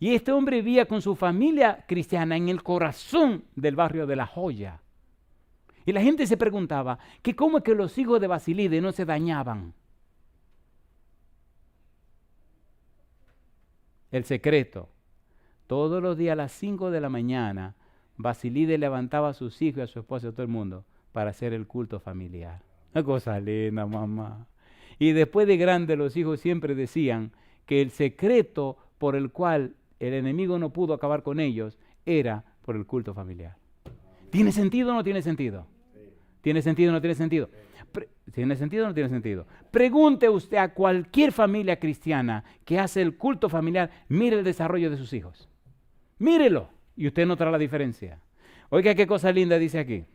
Y este hombre vivía con su familia cristiana en el corazón del barrio de La Joya. Y la gente se preguntaba que cómo es que los hijos de Basilides no se dañaban. El secreto. Todos los días a las 5 de la mañana, Basilides levantaba a sus hijos y a su esposa y a todo el mundo para hacer el culto familiar. Una cosa linda, mamá. Y después de grande, los hijos siempre decían que el secreto por el cual el enemigo no pudo acabar con ellos era por el culto familiar. ¿Tiene sentido o no tiene sentido? ¿Tiene sentido o no tiene sentido? ¿Tiene sentido o no tiene sentido? Pregunte usted a cualquier familia cristiana que hace el culto familiar, mire el desarrollo de sus hijos. Mírelo y usted notará la diferencia. Oiga qué cosa linda dice aquí.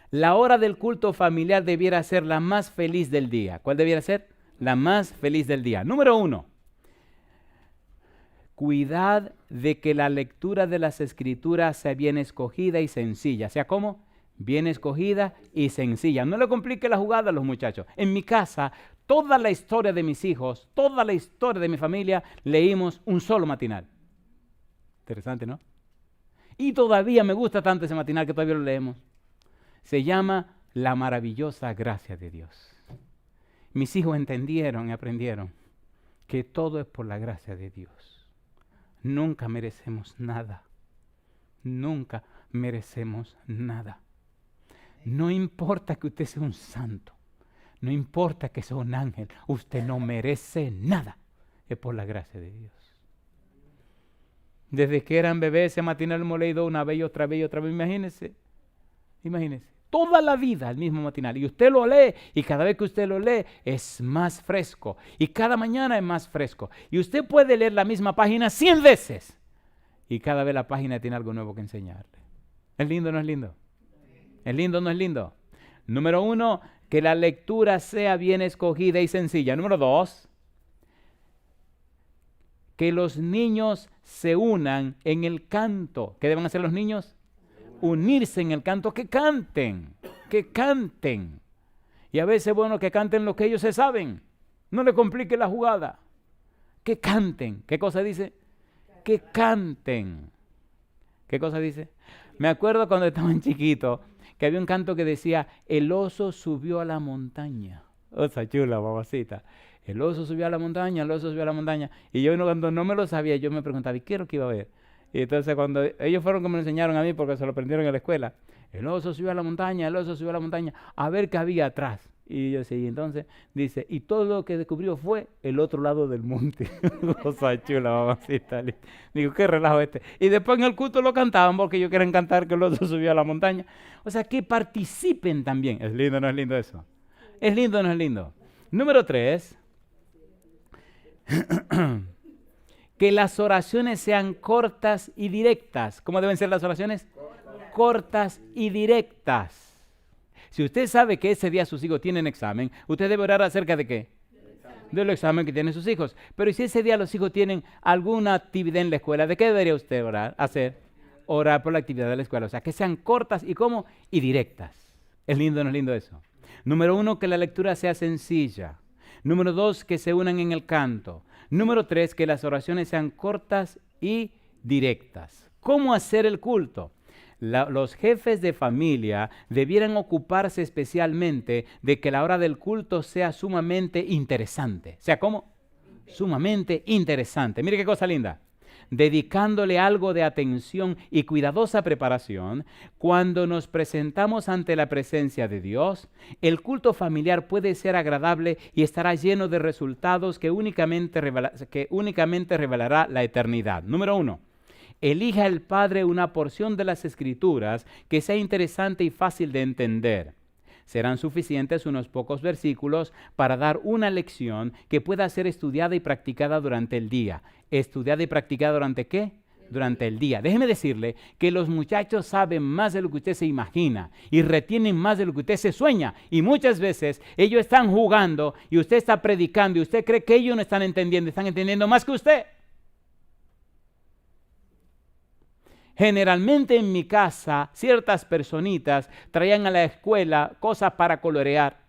La hora del culto familiar debiera ser la más feliz del día. ¿Cuál debiera ser? La más feliz del día. Número 1. Cuidad de que la lectura de las Escrituras sea bien escogida y sencilla. ¿Sea cómo? Bien escogida y sencilla. No le complique la jugada a los muchachos. En mi casa, toda la historia de mis hijos, toda la historia de mi familia, leímos un solo matinal. Interesante, ¿no? Y todavía me gusta tanto ese matinal que todavía lo leemos. Se llama La maravillosa gracia de Dios. Mis hijos entendieron y aprendieron que todo es por la gracia de Dios. Nunca merecemos nada. Nunca merecemos nada. No importa que usted sea un santo. No importa que sea un ángel. Usted no merece nada. Es por la gracia de Dios. Desde que eran bebés, ese matinal hemos leído una vez y otra vez y otra vez. Imagínense. toda la vida el mismo matinal. Y usted lo lee y cada vez que usted lo lee es más fresco. Y cada mañana es más fresco. Y usted puede leer la misma página 100 veces. Y cada vez la página tiene algo nuevo que enseñarle. ¿Es lindo o no es lindo? ¿Es lindo o no es lindo? Número 1, que la lectura sea bien escogida y sencilla. Número 2, que los niños se unan en el canto. ¿Qué deben hacer los niños? Unirse en el canto, que canten. Y a veces es bueno que canten lo que ellos se saben. No le complique la jugada. Que canten. ¿Qué cosa dice? Que canten. ¿Qué cosa dice? Me acuerdo cuando estaban chiquitos que había un canto que decía, el oso subió a la montaña. Osa chula, babacita. El oso subió a la montaña, el oso subió a la montaña. Y yo cuando no me lo sabía, yo me preguntaba, ¿y qué es lo que iba a ver? Y entonces cuando ellos fueron que me lo enseñaron a mí, porque se lo aprendieron en la escuela, el oso subió a la montaña, el oso subió a la montaña, a ver qué había atrás. Y yo sí, entonces dice, y todo lo que descubrió fue el otro lado del monte. Cosa chula, mamacita. Digo, qué relajo este. Y después en el culto lo cantaban porque ellos quieren cantar que el oso subió a la montaña. O sea, que participen también. ¿Es lindo o no es lindo eso? ¿Es lindo o no es lindo? Número 3. Que las oraciones sean cortas y directas. ¿Cómo deben ser las oraciones? Cortas y directas. Si usted sabe que ese día sus hijos tienen examen, usted debe orar acerca de ¿qué? Del examen que tienen sus hijos. Pero si ese día los hijos tienen alguna actividad en la escuela, ¿de qué debería usted hacer? Orar por la actividad de la escuela. O sea, que sean cortas y ¿cómo? Y directas. ¿Es lindo o no es lindo eso? Número 1, que la lectura sea sencilla. Número 2, que se unan en el canto. Número 3, que las oraciones sean cortas y directas. ¿Cómo hacer el culto? Los jefes de familia debieran ocuparse especialmente de que la hora del culto sea sumamente interesante. ¿Sea cómo? Sumamente interesante. Mire qué cosa linda. Dedicándole algo de atención y cuidadosa preparación, cuando nos presentamos ante la presencia de Dios, el culto familiar puede ser agradable y estará lleno de resultados que únicamente revelará la eternidad. Número 1. Elija el Padre una porción de las Escrituras que sea interesante y fácil de entender. Serán suficientes unos pocos versículos para dar una lección que pueda ser estudiada y practicada durante el día. ¿Estudiada y practicada durante qué? Durante el día. Déjeme decirle que los muchachos saben más de lo que usted se imagina y retienen más de lo que usted se sueña. Y muchas veces ellos están jugando y usted está predicando y usted cree que ellos no están entendiendo más que usted. Generalmente en mi casa, ciertas personitas traían a la escuela cosas para colorear.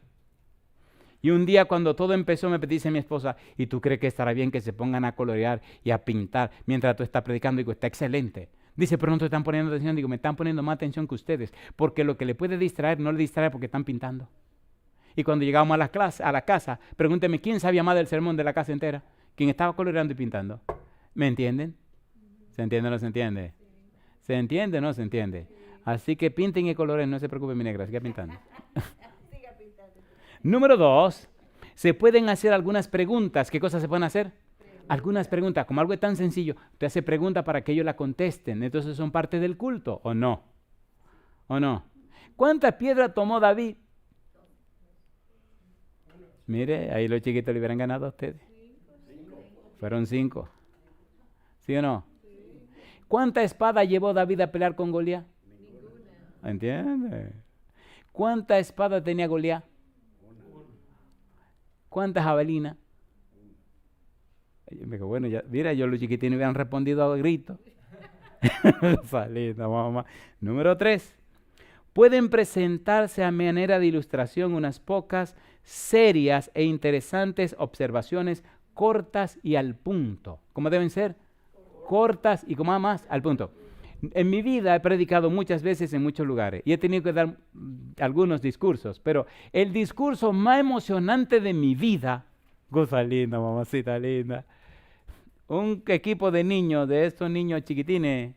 Y un día cuando todo empezó me dice mi esposa, ¿y tú crees que estará bien que se pongan a colorear y a pintar mientras tú estás predicando? Digo, está excelente. Dice, pero no te están poniendo atención. Digo, me están poniendo más atención que ustedes, porque lo que le puede distraer no le distrae porque están pintando. Y cuando llegamos a la casa, pregúnteme, ¿quién sabía más del sermón de la casa entera? ¿Quién estaba coloreando y pintando? ¿Me entienden? ¿Se entiende o no se entiende? ¿Se entiende o no se entiende? Así que pinten y coloren, no se preocupe mi negra, siga pintando. Número 2, se pueden hacer algunas preguntas. ¿Qué cosas se pueden hacer? Algunas preguntas, como algo tan sencillo. Usted hace preguntas para que ellos la contesten, entonces son parte del culto, ¿o no? ¿O no? ¿Cuántas piedras tomó David? Mire, ahí los chiquitos le hubieran ganado a ustedes. Fueron 5. ¿Sí o no? ¿Cuánta espada llevó David a pelear con Goliat? Ninguna. ¿Entiende? ¿Cuánta espada tenía Goliat? ¿Cuántas jabalinas? Bueno, ya, mira, yo los chiquitines hubieran respondido a gritos. Salida, mamá. Número 3. Pueden presentarse a manera de ilustración unas pocas serias e interesantes observaciones cortas y al punto. ¿Cómo deben ser? Cortas y como más al punto. En mi vida he predicado muchas veces en muchos lugares y he tenido que dar algunos discursos, pero el discurso más emocionante de mi vida, cosa linda, mamacita linda, un equipo de niños, de estos niños chiquitines,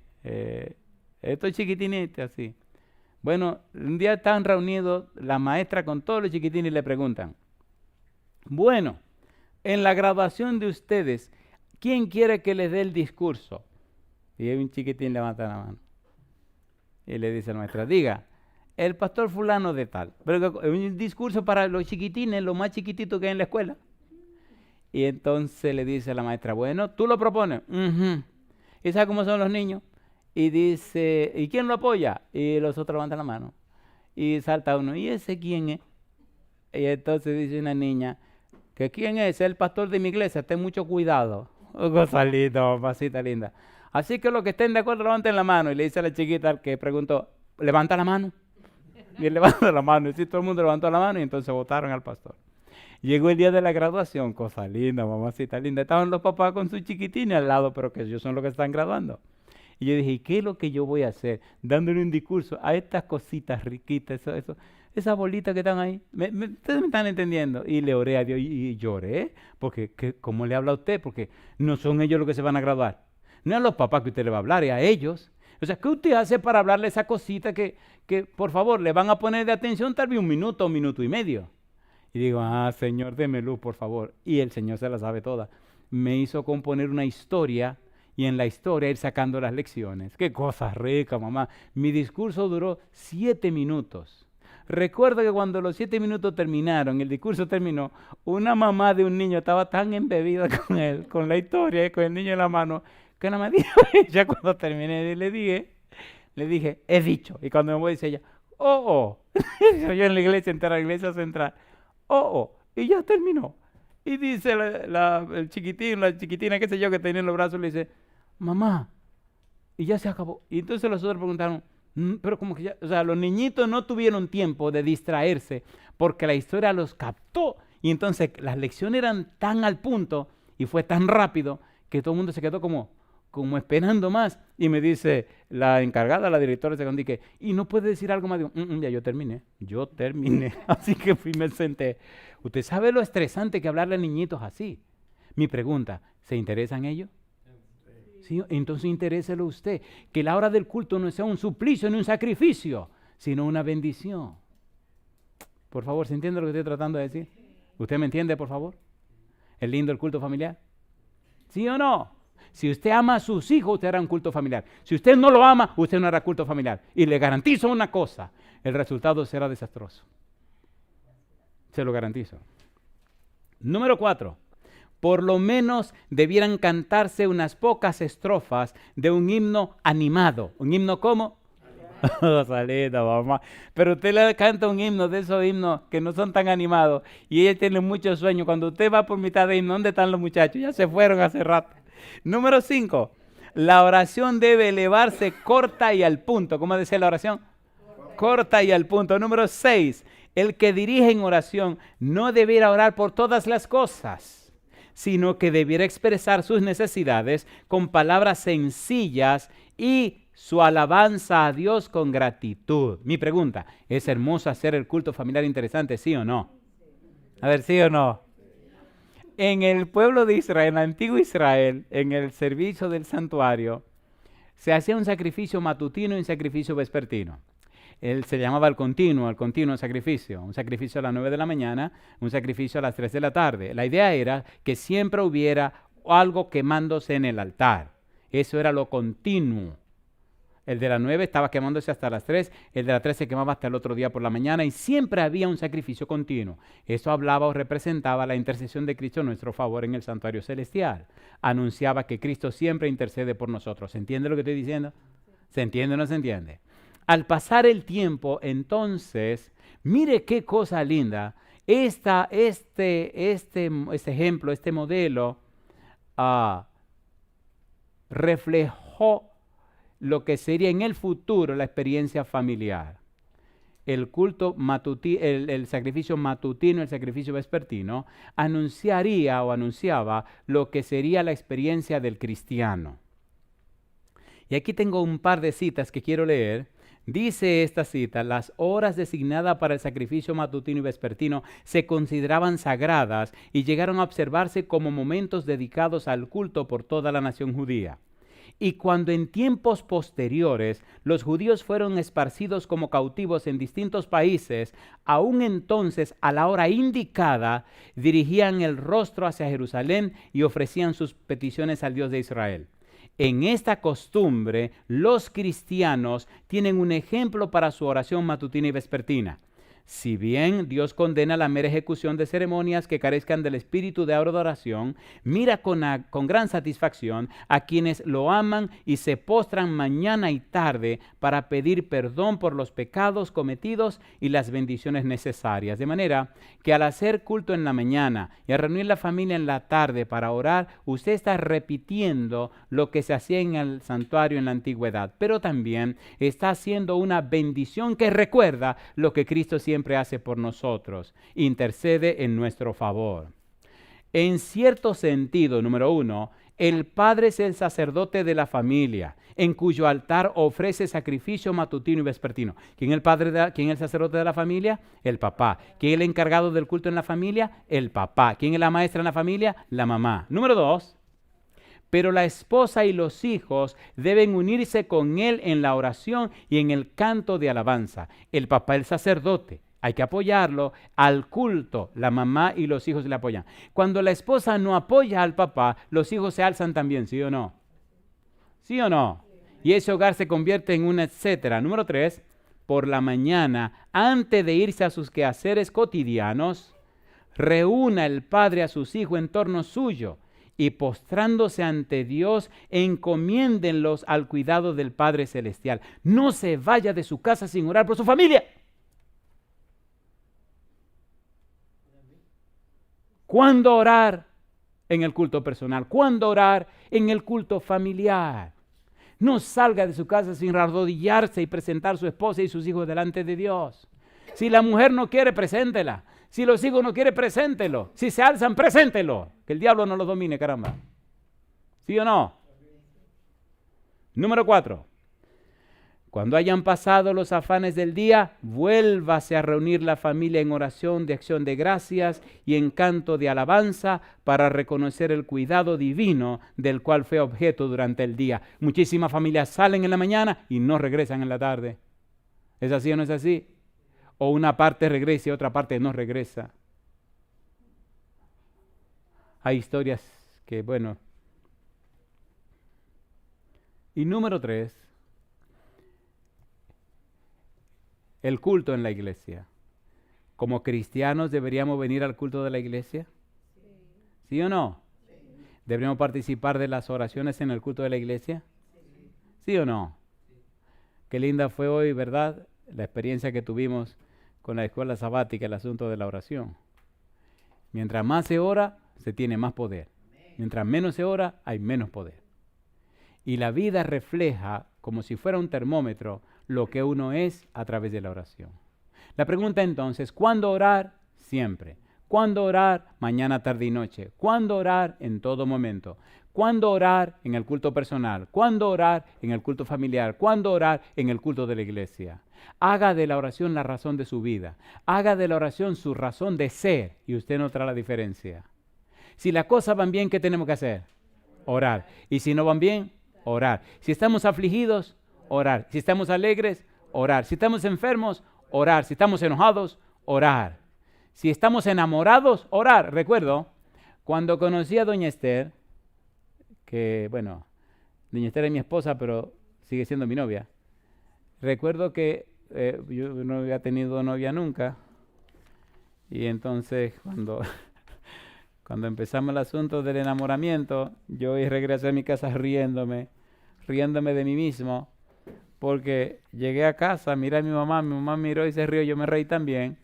estos chiquitinitos así. Bueno, un día están reunidos la maestra con todos los chiquitines y le preguntan, bueno, en la graduación de ustedes, ¿quién quiere que les dé el discurso? Y un chiquitín levanta la mano. Y le dice a la maestra, diga, el pastor fulano de tal. Pero un discurso para los chiquitines, los más chiquititos que hay en la escuela. Y entonces le dice a la maestra, bueno, ¿tú lo propones? Uh-huh. ¿Y sabe cómo son los niños? Y dice, ¿y quién lo apoya? Y los otros levantan la mano. Y salta uno, ¿y ese quién es? Y entonces dice una niña, ¿que quién es? Es el pastor de mi iglesia, ten mucho cuidado. Oh, cosa linda, mamacita linda. Así que los que estén de acuerdo levanten la mano. Y le dice a la chiquita al que preguntó, levanta la mano. Y él levanta la mano. Y sí, todo el mundo levantó la mano y entonces votaron al pastor. Llegó el día de la graduación, cosa linda, mamacita linda. Estaban los papás con sus chiquitines al lado, pero que ellos son los que están graduando. Y yo dije, ¿qué es lo que yo voy a hacer? Dándole un discurso a estas cositas riquitas, esas bolitas que están ahí. Ustedes me están entendiendo. Y le oré a Dios y lloré, porque ¿cómo le habla a usted? Porque no son ellos los que se van a graduar. No es a los papás que usted le va a hablar, es a ellos. O sea, ¿qué usted hace para hablarle a esa cosita que por favor, le van a poner de atención tal vez un minuto y medio? Y digo, Señor, deme luz, por favor. Y el Señor se la sabe toda. Me hizo componer una historia y en la historia ir sacando las lecciones. Qué cosa rica, mamá. Mi discurso duró 7 minutos. Recuerdo que cuando los 7 minutos terminaron, el discurso terminó, una mamá de un niño estaba tan embebida con él, con la historia y con el niño en la mano, que nada más dijo ella cuando terminé, le dije, he dicho. Y cuando me voy dice ella, oh. Yo en la iglesia entera, la iglesia central, oh. Y ya terminó. Y dice el chiquitín, la chiquitina, qué sé yo, que tenía en los brazos, le dice, mamá, y ya se acabó. Y entonces los otros preguntaron, pero como que ya, o sea, los niñitos no tuvieron tiempo de distraerse porque la historia los captó. Y entonces las lecciones eran tan al punto y fue tan rápido que todo el mundo se quedó como esperando más. Y me dice la encargada, la directora de secundaria, ¿y no puede decir algo más? Digo, ya yo terminé. Así que fui y me senté. ¿Usted sabe lo estresante que hablarle a niñitos así? Mi pregunta, ¿se interesan ellos? Sí, entonces interéselo usted, que la hora del culto no sea un suplicio ni un sacrificio, sino una bendición. Por favor, ¿se entiende lo que estoy tratando de decir? ¿Usted me entiende, por favor? ¿Es lindo el culto familiar? ¿Sí o no? Si usted ama a sus hijos, usted hará un culto familiar. Si usted no lo ama, usted no hará culto familiar. Y le garantizo una cosa, el resultado será desastroso. Se lo garantizo. Número 4. Por lo menos debieran cantarse unas pocas estrofas de un himno animado. ¿Un himno cómo? Salida, mamá. Pero usted le canta un himno de esos himnos que no son tan animados y ella tiene mucho sueño. Cuando usted va por mitad de himno, ¿dónde están los muchachos? Ya se fueron hace rato. Número 5. La oración debe elevarse corta y al punto. ¿Cómo decía la oración? Corta y al punto. Número 6. El que dirige en oración no debiera orar por todas las cosas, sino que debiera expresar sus necesidades con palabras sencillas y su alabanza a Dios con gratitud. Mi pregunta, ¿es hermoso hacer el culto familiar interesante, sí o no? A ver, ¿sí o no? En el pueblo de Israel, en el antiguo Israel, en el servicio del santuario, se hacía un sacrificio matutino y un sacrificio vespertino. Él se llamaba el continuo sacrificio. Un sacrificio a las 9 de la mañana, un sacrificio a las 3 de la tarde. La idea era que siempre hubiera algo quemándose en el altar. Eso era lo continuo. El de las 9 estaba quemándose hasta las 3, el de las 3 se quemaba hasta el otro día por la mañana y siempre había un sacrificio continuo. Eso hablaba o representaba la intercesión de Cristo en nuestro favor en el santuario celestial. Anunciaba que Cristo siempre intercede por nosotros. ¿Se entiende lo que estoy diciendo? ¿Se entiende o no se entiende? Al pasar el tiempo, entonces, mire qué cosa linda, este ejemplo, este modelo, reflejó lo que sería en el futuro la experiencia familiar. El culto matutino, el sacrificio matutino, el sacrificio vespertino, anunciaba lo que sería la experiencia del cristiano. Y aquí tengo un par de citas que quiero leer. Dice esta cita, las horas designadas para el sacrificio matutino y vespertino se consideraban sagradas y llegaron a observarse como momentos dedicados al culto por toda la nación judía. Y cuando en tiempos posteriores los judíos fueron esparcidos como cautivos en distintos países, aún entonces a la hora indicada dirigían el rostro hacia Jerusalén y ofrecían sus peticiones al Dios de Israel. En esta costumbre, los cristianos tienen un ejemplo para su oración matutina y vespertina. Si bien Dios condena la mera ejecución de ceremonias que carezcan del espíritu de adoración, mira con gran satisfacción a quienes lo aman y se postran mañana y tarde para pedir perdón por los pecados cometidos y las bendiciones necesarias. De manera que al hacer culto en la mañana y a reunir la familia en la tarde para orar, usted está repitiendo lo que se hacía en el santuario en la antigüedad, pero también está haciendo una bendición que recuerda lo que Cristo siempre hace por nosotros, intercede en nuestro favor. En cierto sentido, número 1, el padre es el sacerdote de la familia, en cuyo altar ofrece sacrificio matutino y vespertino. ¿Quién es el padre? ¿Quién es el sacerdote de la familia? El papá. ¿Quién es el encargado del culto en la familia? El papá. ¿Quién es la maestra en la familia? La mamá. Número 2, pero la esposa y los hijos deben unirse con él en la oración y en el canto de alabanza. El papá, el sacerdote, hay que apoyarlo al culto. La mamá y los hijos le apoyan. Cuando la esposa no apoya al papá, los hijos se alzan también, ¿sí o no? ¿Sí o no? Y ese hogar se convierte en un etcétera. Número 3, por la mañana, antes de irse a sus quehaceres cotidianos, reúna el padre a sus hijos en torno suyo y postrándose ante Dios, encomiéndenlos al cuidado del Padre Celestial. No se vaya de su casa sin orar por su familia. ¿Cuándo orar? En el culto personal. ¿Cuándo orar? En el culto familiar. No salga de su casa sin arrodillarse y presentar a su esposa y sus hijos delante de Dios. Si la mujer no quiere, preséntela. Si los hijos no quieren, preséntelo. Si se alzan, preséntelo. Que el diablo no los domine, caramba. ¿Sí o no? Número 4. Cuando hayan pasado los afanes del día, vuélvase a reunir la familia en oración de acción de gracias y en canto de alabanza para reconocer el cuidado divino del cual fue objeto durante el día. Muchísimas familias salen en la mañana y no regresan en la tarde. ¿Es así o no es así? O una parte regresa y otra parte no regresa. Hay historias que, bueno. Y número 3. El culto en la iglesia. ¿Como cristianos deberíamos venir al culto de la iglesia? ¿Sí o no? ¿Deberíamos participar de las oraciones en el culto de la iglesia? ¿Sí o no? Qué linda fue hoy, ¿verdad? La experiencia que tuvimos con la escuela sabática, el asunto de la oración. Mientras más se ora, se tiene más poder. Mientras menos se ora, hay menos poder. Y la vida refleja, como si fuera un termómetro, lo que uno es a través de la oración. La pregunta entonces, ¿cuándo orar? Siempre. ¿Cuándo orar? Mañana, tarde y noche. ¿Cuándo orar? En todo momento. ¿Cuándo orar? En el culto personal. ¿Cuándo orar? En el culto familiar. ¿Cuándo orar? En el culto de la iglesia. Haga de la oración la razón de su vida. Haga de la oración su razón de ser y usted notará la diferencia. Si las cosas van bien, ¿qué tenemos que hacer? Orar. Y si no van bien, orar. Si estamos afligidos, orar. Si estamos alegres, orar. Si estamos enfermos, orar. Si estamos enojados, orar. Si estamos enamorados, orar. Recuerdo, cuando conocí a doña Esther, que bueno, doña Esther es mi esposa, pero sigue siendo mi novia. Recuerdo que yo no había tenido novia nunca. Y entonces cuando empezamos el asunto del enamoramiento, yo regresé a mi casa riéndome de mí mismo. Porque llegué a casa, miré a mi mamá miró y se rió, yo me reí también.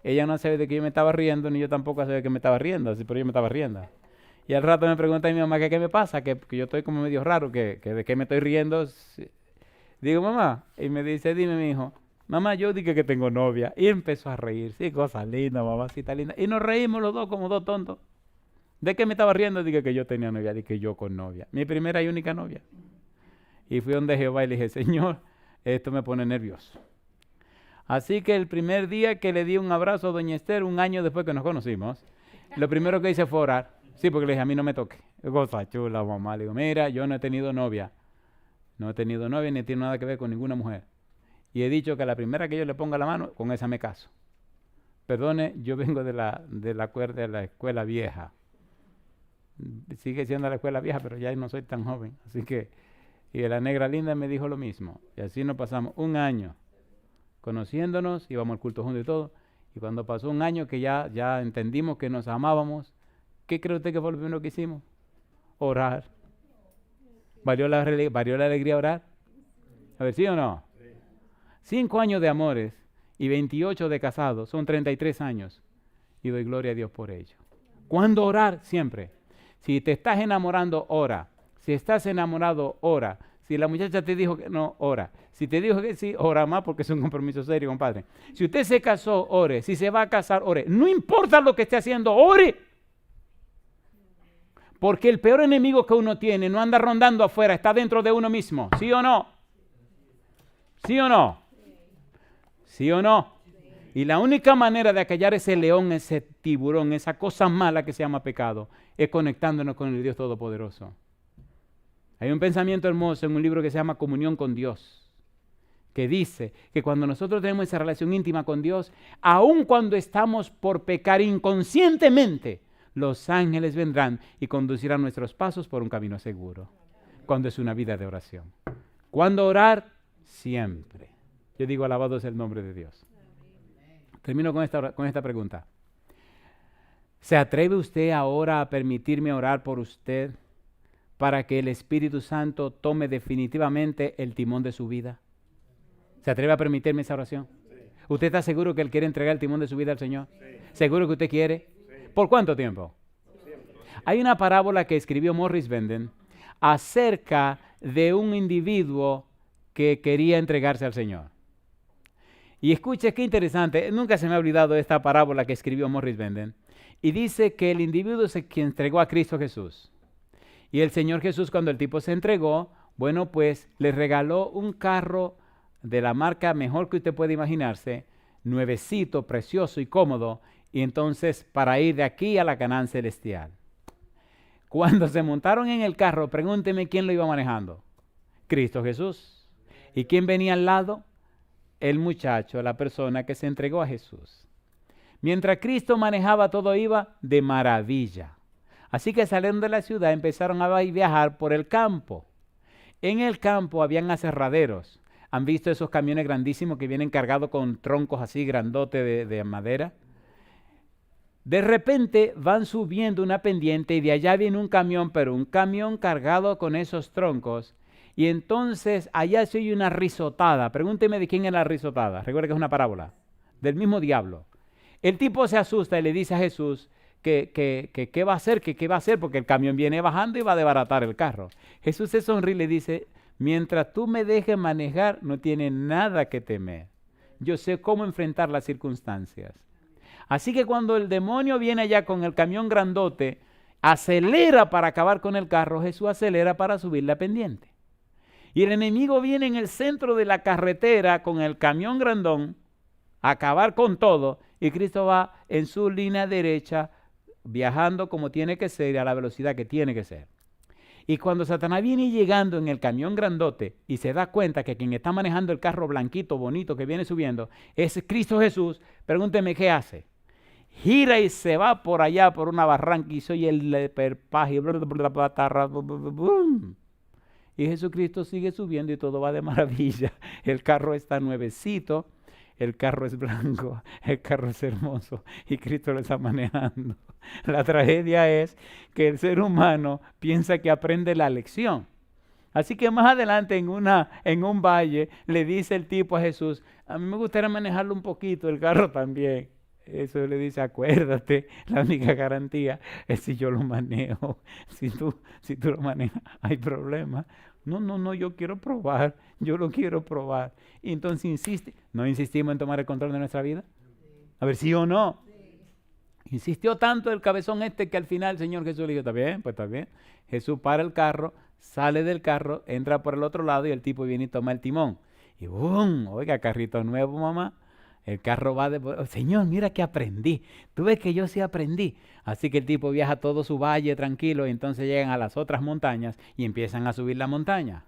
Ella no sabía de que yo me estaba riendo, ni yo tampoco sabía que me estaba riendo, así, pero yo me estaba riendo. Y al rato me pregunta mi mamá que qué me pasa, que yo estoy como medio raro, que de qué me estoy riendo. Digo, mamá, y me dice, dime mi hijo, mamá, yo dije que tengo novia. Y empezó a reír, sí, cosa linda, mamacita linda. Y nos reímos los dos como dos tontos. ¿De qué me estaba riendo? Dije que yo tenía novia, dije yo con novia. Mi primera y única novia. Y fui donde Jehová y le dije, Señor, esto me pone nervioso. Así que el primer día que le di un abrazo a doña Esther, un año después que nos conocimos, lo primero que hice fue orar. Sí, porque le dije, a mí no me toque. Cosa chula, mamá. Le digo, mira, yo no he tenido novia. No he tenido novia ni tiene nada que ver con ninguna mujer. Y he dicho que a la primera que yo le ponga la mano, con esa me caso. Perdone, yo vengo de la escuela vieja. Sigue siendo la escuela vieja, pero ya no soy tan joven. Así que Y la negra linda me dijo lo mismo. Y así nos pasamos un año conociéndonos, íbamos al culto juntos y todo. Y cuando pasó un año que ya entendimos que nos amábamos, ¿qué cree usted que fue lo primero que hicimos? Orar. ¿Valió la alegría orar? A ver, ¿sí o no? 5 años de amores y 28 de casados, son 33 años. Y doy gloria a Dios por ello. ¿Cuándo orar? Siempre. Si te estás enamorando, ora. Si estás enamorado, ora. Si la muchacha te dijo que no, ora. Si te dijo que sí, ora más porque es un compromiso serio, compadre. Si usted se casó, ore. Si se va a casar, ore. No importa lo que esté haciendo, ore. Porque el peor enemigo que uno tiene no anda rondando afuera, está dentro de uno mismo. ¿Sí o no? ¿Sí o no? ¿Sí o no? Y la única manera de acallar ese león, ese tiburón, esa cosa mala que se llama pecado, es conectándonos con el Dios Todopoderoso. Hay un pensamiento hermoso en un libro que se llama Comunión con Dios, que dice que cuando nosotros tenemos esa relación íntima con Dios, aun cuando estamos por pecar inconscientemente, los ángeles vendrán y conducirán nuestros pasos por un camino seguro. Cuando es una vida de oración. ¿Cuándo orar? Siempre. Yo digo, alabado es el nombre de Dios. Termino con esta pregunta. ¿Se atreve usted ahora a permitirme orar por usted para que el Espíritu Santo tome definitivamente el timón de su vida? ¿Se atreve a permitirme esa oración? Sí. ¿Usted está seguro que Él quiere entregar el timón de su vida al Señor? Sí. ¿Seguro que usted quiere? Sí. ¿Por cuánto tiempo? Siempre. Hay una parábola que escribió Morris Benden acerca de un individuo que quería entregarse al Señor. Y escuche qué interesante, nunca se me ha olvidado esta parábola que escribió Morris Benden. Y dice que el individuo es quien entregó a Cristo Jesús. Y el Señor Jesús, cuando el tipo se entregó, bueno, pues le regaló un carro de la marca mejor que usted puede imaginarse, nuevecito, precioso y cómodo, y entonces para ir de aquí a la Canaán celestial. Cuando se montaron en el carro, pregúnteme quién lo iba manejando. Cristo Jesús. ¿Y quién venía al lado? El muchacho, la persona que se entregó a Jesús. Mientras Cristo manejaba, todo iba de maravilla. Así que saliendo de la ciudad empezaron a viajar por el campo. En el campo habían aserraderos. ¿Han visto esos camiones grandísimos que vienen cargados con troncos así grandotes de madera? De repente van subiendo una pendiente y de allá viene un camión, pero un camión cargado con esos troncos. Y entonces allá se oye una risotada. Pregúnteme de quién es la risotada. Recuerda que es una parábola. Del mismo diablo. El tipo se asusta y le dice a Jesús que qué va a hacer, que qué va a hacer, porque el camión viene bajando y va a desbaratar el carro. Jesús se sonríe y le dice, mientras tú me dejes manejar, no tienes nada que temer. Yo sé cómo enfrentar las circunstancias. Así que cuando el demonio viene allá con el camión grandote, acelera para acabar con el carro, Jesús acelera para subir la pendiente. Y el enemigo viene en el centro de la carretera con el camión grandón a acabar con todo, y Cristo va en su línea derecha viajando como tiene que ser y a la velocidad que tiene que ser. Y cuando Satanás viene llegando en el camión grandote y se da cuenta que quien está manejando el carro blanquito, bonito que viene subiendo es Cristo Jesús, pregúnteme qué hace. Gira y se va por allá por una barranca y soy el perpaje. Y Jesucristo sigue subiendo y todo va de maravilla. El carro está nuevecito, el carro es blanco, el carro es hermoso y Cristo lo está manejando. La tragedia es que el ser humano piensa que aprende la lección. Así que más adelante en un valle le dice el tipo a Jesús, a mí me gustaría manejarlo un poquito, el carro también. Eso le dice, acuérdate, la única garantía es si yo lo manejo. Si tú lo manejas, hay problema. No, yo quiero probar, yo lo quiero probar. Y entonces insiste. ¿No insistimos en tomar el control de nuestra vida? A ver, ¿sí o no? Insistió tanto el cabezón que al final el Señor Jesús le dijo, está bien, pues está bien. Jesús para el carro, sale del carro, entra por el otro lado y el tipo viene y toma el timón. Y ¡bum! Oiga, carrito nuevo, mamá. El carro va de... Señor, mira que aprendí. Tú ves que yo sí aprendí. Así que el tipo viaja todo su valle tranquilo y entonces llegan a las otras montañas y empiezan a subir la montaña.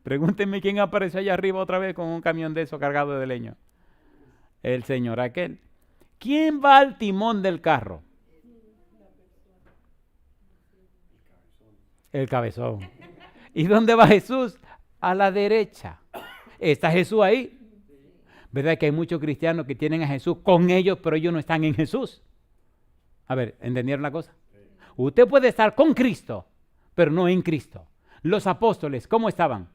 Pregúntenme quién apareció allá arriba otra vez con un camión de eso cargado de leño. El señor aquel. ¿Quién va al timón del carro? El cabezón. ¿Y dónde va Jesús? A la derecha. ¿Está Jesús ahí? ¿Verdad que hay muchos cristianos que tienen a Jesús con ellos, pero ellos no están en Jesús? A ver, ¿entendieron la cosa? Usted puede estar con Cristo, pero no en Cristo. Los apóstoles, ¿cómo estaban?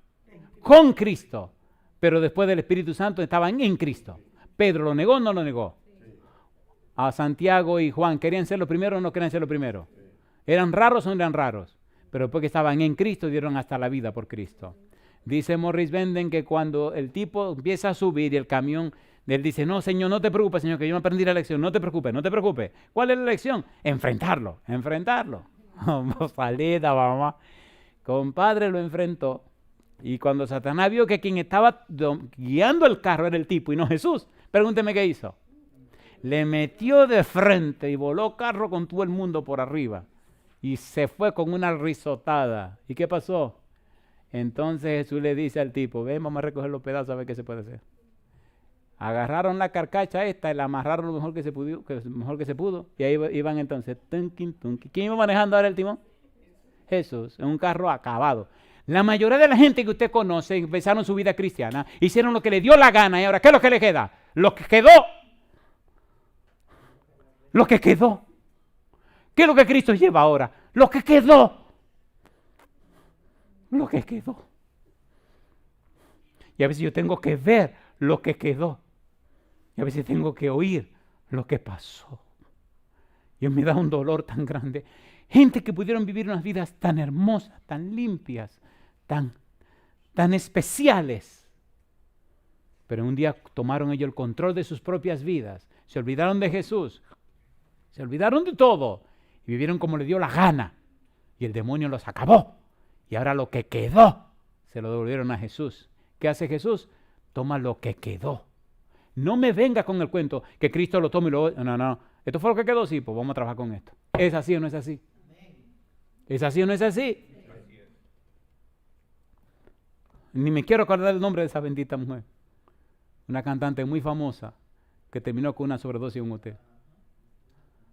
Con Cristo, pero después del Espíritu Santo estaban en Cristo. ¿Pedro lo negó o no lo negó? A Santiago y Juan, ¿querían ser los primeros o no querían ser los primeros? ¿Eran raros o no eran raros? Pero porque estaban en Cristo, dieron hasta la vida por Cristo. Dice Morris Benden que cuando el tipo empieza a subir y el camión, él dice, no, Señor, no te preocupes, Señor, que yo me aprendí la lección, no te preocupes, no te preocupes. ¿Cuál es la lección? Enfrentarlo. Salida, mamá. Compadre, lo enfrentó. Y cuando Satanás vio que quien estaba guiando el carro era el tipo y no Jesús, pregúnteme qué hizo. Le metió de frente y voló carro con todo el mundo por arriba. Y se fue con una risotada. ¿Y qué pasó? Entonces Jesús le dice al tipo, ven, vamos a recoger los pedazos a ver qué se puede hacer. Agarraron la carcacha esta y la amarraron lo mejor que se pudo. Y ahí iban entonces. Tunkin. ¿Quién iba manejando ahora el timón? Jesús, en un carro acabado. La mayoría de la gente que usted conoce empezaron su vida cristiana, hicieron lo que le dio la gana y ahora, ¿qué es lo que le queda? Lo que quedó. Lo que quedó. ¿Qué es lo que Cristo lleva ahora? Lo que quedó. Lo que quedó. Y a veces yo tengo que ver lo que quedó. Y a veces tengo que oír lo que pasó. Y me da un dolor tan grande. Gente que pudieron vivir unas vidas tan hermosas, tan limpias, tan especiales. Pero un día tomaron ellos el control de sus propias vidas. Se olvidaron de Jesús. Se olvidaron de todo. Y vivieron como le dio la gana. Y el demonio los acabó. Y ahora lo que quedó, se lo devolvieron a Jesús. ¿Qué hace Jesús? Toma lo que quedó. No me venga con el cuento que Cristo lo tome y lo... No. ¿Esto fue lo que quedó? Sí, pues vamos a trabajar con esto. ¿Es así o no es así? ¿Es así o no es así? Ni me quiero acordar el nombre de esa bendita mujer. Una cantante muy famosa que terminó con una sobredosis en un hotel.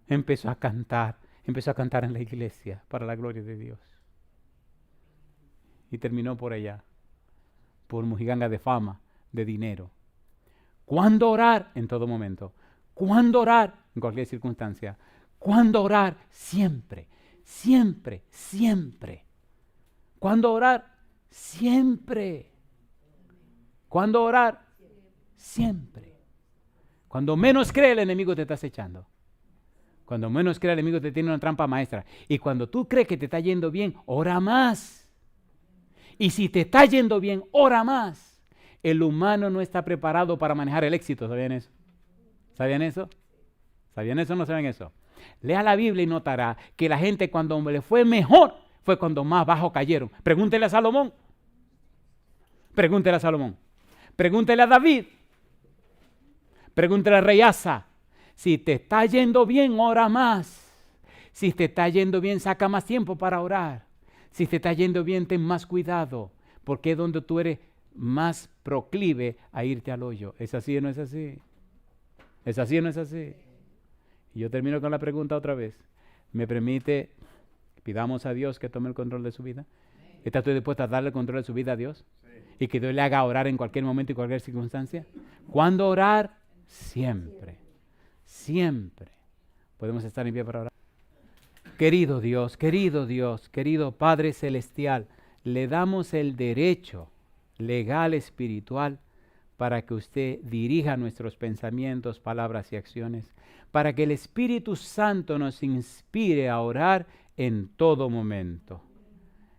Empezó a cantar en la iglesia para la gloria de Dios. Y terminó por allá, por mojiganga de fama, de dinero. ¿Cuándo orar? En todo momento. ¿Cuándo orar? En cualquier circunstancia. ¿Cuándo orar? Siempre. ¿Cuándo orar? Siempre. ¿Cuándo orar? Siempre. Cuando menos cree el enemigo te está acechando. Cuando menos cree el enemigo te tiene una trampa maestra. Y cuando tú crees que te está yendo bien, ora más. Y si te está yendo bien, ora más. El humano no está preparado para manejar el éxito. ¿Sabían eso? ¿Sabían eso? ¿Sabían eso o no saben eso? Lea la Biblia y notará que la gente cuando le fue mejor fue cuando más bajo cayeron. Pregúntele a Salomón. Pregúntele a Salomón. Pregúntele a David. Pregúntele al rey Asa. Si te está yendo bien, ora más. Si te está yendo bien, saca más tiempo para orar. Si te está yendo bien, ten más cuidado, porque es donde tú eres más proclive a irte al hoyo. ¿Es así o no es así? ¿Es así o no es así? Y yo termino con la pregunta otra vez. ¿Me permite, pidamos a Dios que tome el control de su vida? ¿Está usted dispuesto a darle el control de su vida a Dios? Y que Dios le haga orar en cualquier momento y cualquier circunstancia. ¿Cuándo orar? Siempre. Podemos estar en pie para orar. Querido Dios, querido Padre Celestial, le damos el derecho legal, espiritual, para que usted dirija nuestros pensamientos, palabras y acciones, para que el Espíritu Santo nos inspire a orar en todo momento,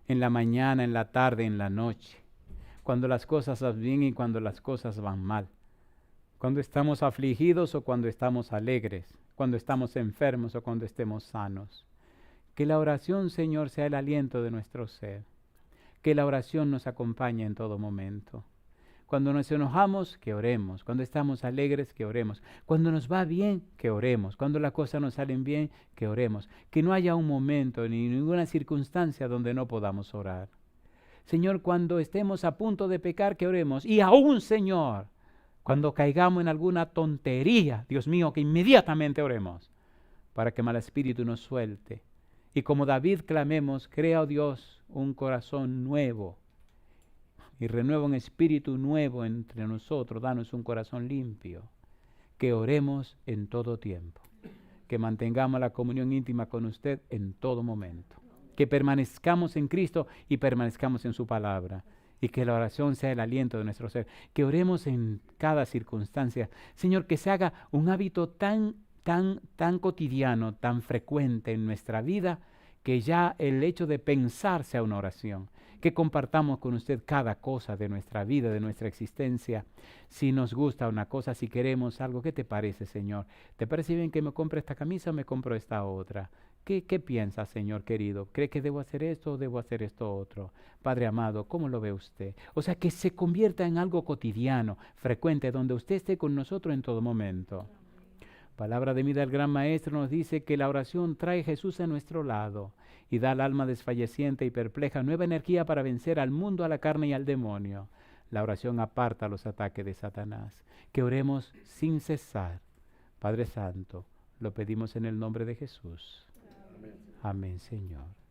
en la mañana, en la tarde, en la noche, cuando las cosas van bien y cuando las cosas van mal, cuando estamos afligidos o cuando estamos alegres, cuando estamos enfermos o cuando estemos sanos. Que la oración, Señor, sea el aliento de nuestro ser. Que la oración nos acompañe en todo momento. Cuando nos enojamos, que oremos. Cuando estamos alegres, que oremos. Cuando nos va bien, que oremos. Cuando las cosas nos salen bien, que oremos. Que no haya un momento ni ninguna circunstancia donde no podamos orar. Señor, cuando estemos a punto de pecar, que oremos. Y aún, Señor, cuando caigamos en alguna tontería, Dios mío, que inmediatamente oremos para que mal espíritu nos suelte. Y como David clamemos, crea, oh Dios, un corazón nuevo y renueva un espíritu nuevo entre nosotros. Danos un corazón limpio. Que oremos en todo tiempo. Que mantengamos la comunión íntima con usted en todo momento. Que permanezcamos en Cristo y permanezcamos en su palabra. Y que la oración sea el aliento de nuestro ser. Que oremos en cada circunstancia. Señor, que se haga un hábito tan cotidiano, tan frecuente en nuestra vida, que ya el hecho de pensar sea una oración. Que compartamos con usted cada cosa de nuestra vida, de nuestra existencia. Si nos gusta una cosa, si queremos algo, ¿qué te parece, Señor? ¿Te parece bien que me compre esta camisa o me compro esta otra? ¿Qué piensa, Señor querido? ¿Cree que debo hacer esto o debo hacer esto otro? Padre amado, ¿cómo lo ve usted? O sea, que se convierta en algo cotidiano, frecuente, donde usted esté con nosotros en todo momento. Palabra de vida del gran maestro nos dice que la oración trae a Jesús a nuestro lado y da al alma desfalleciente y perpleja nueva energía para vencer al mundo, a la carne y al demonio. La oración aparta los ataques de Satanás. Que oremos sin cesar. Padre Santo, lo pedimos en el nombre de Jesús. Amén, Señor.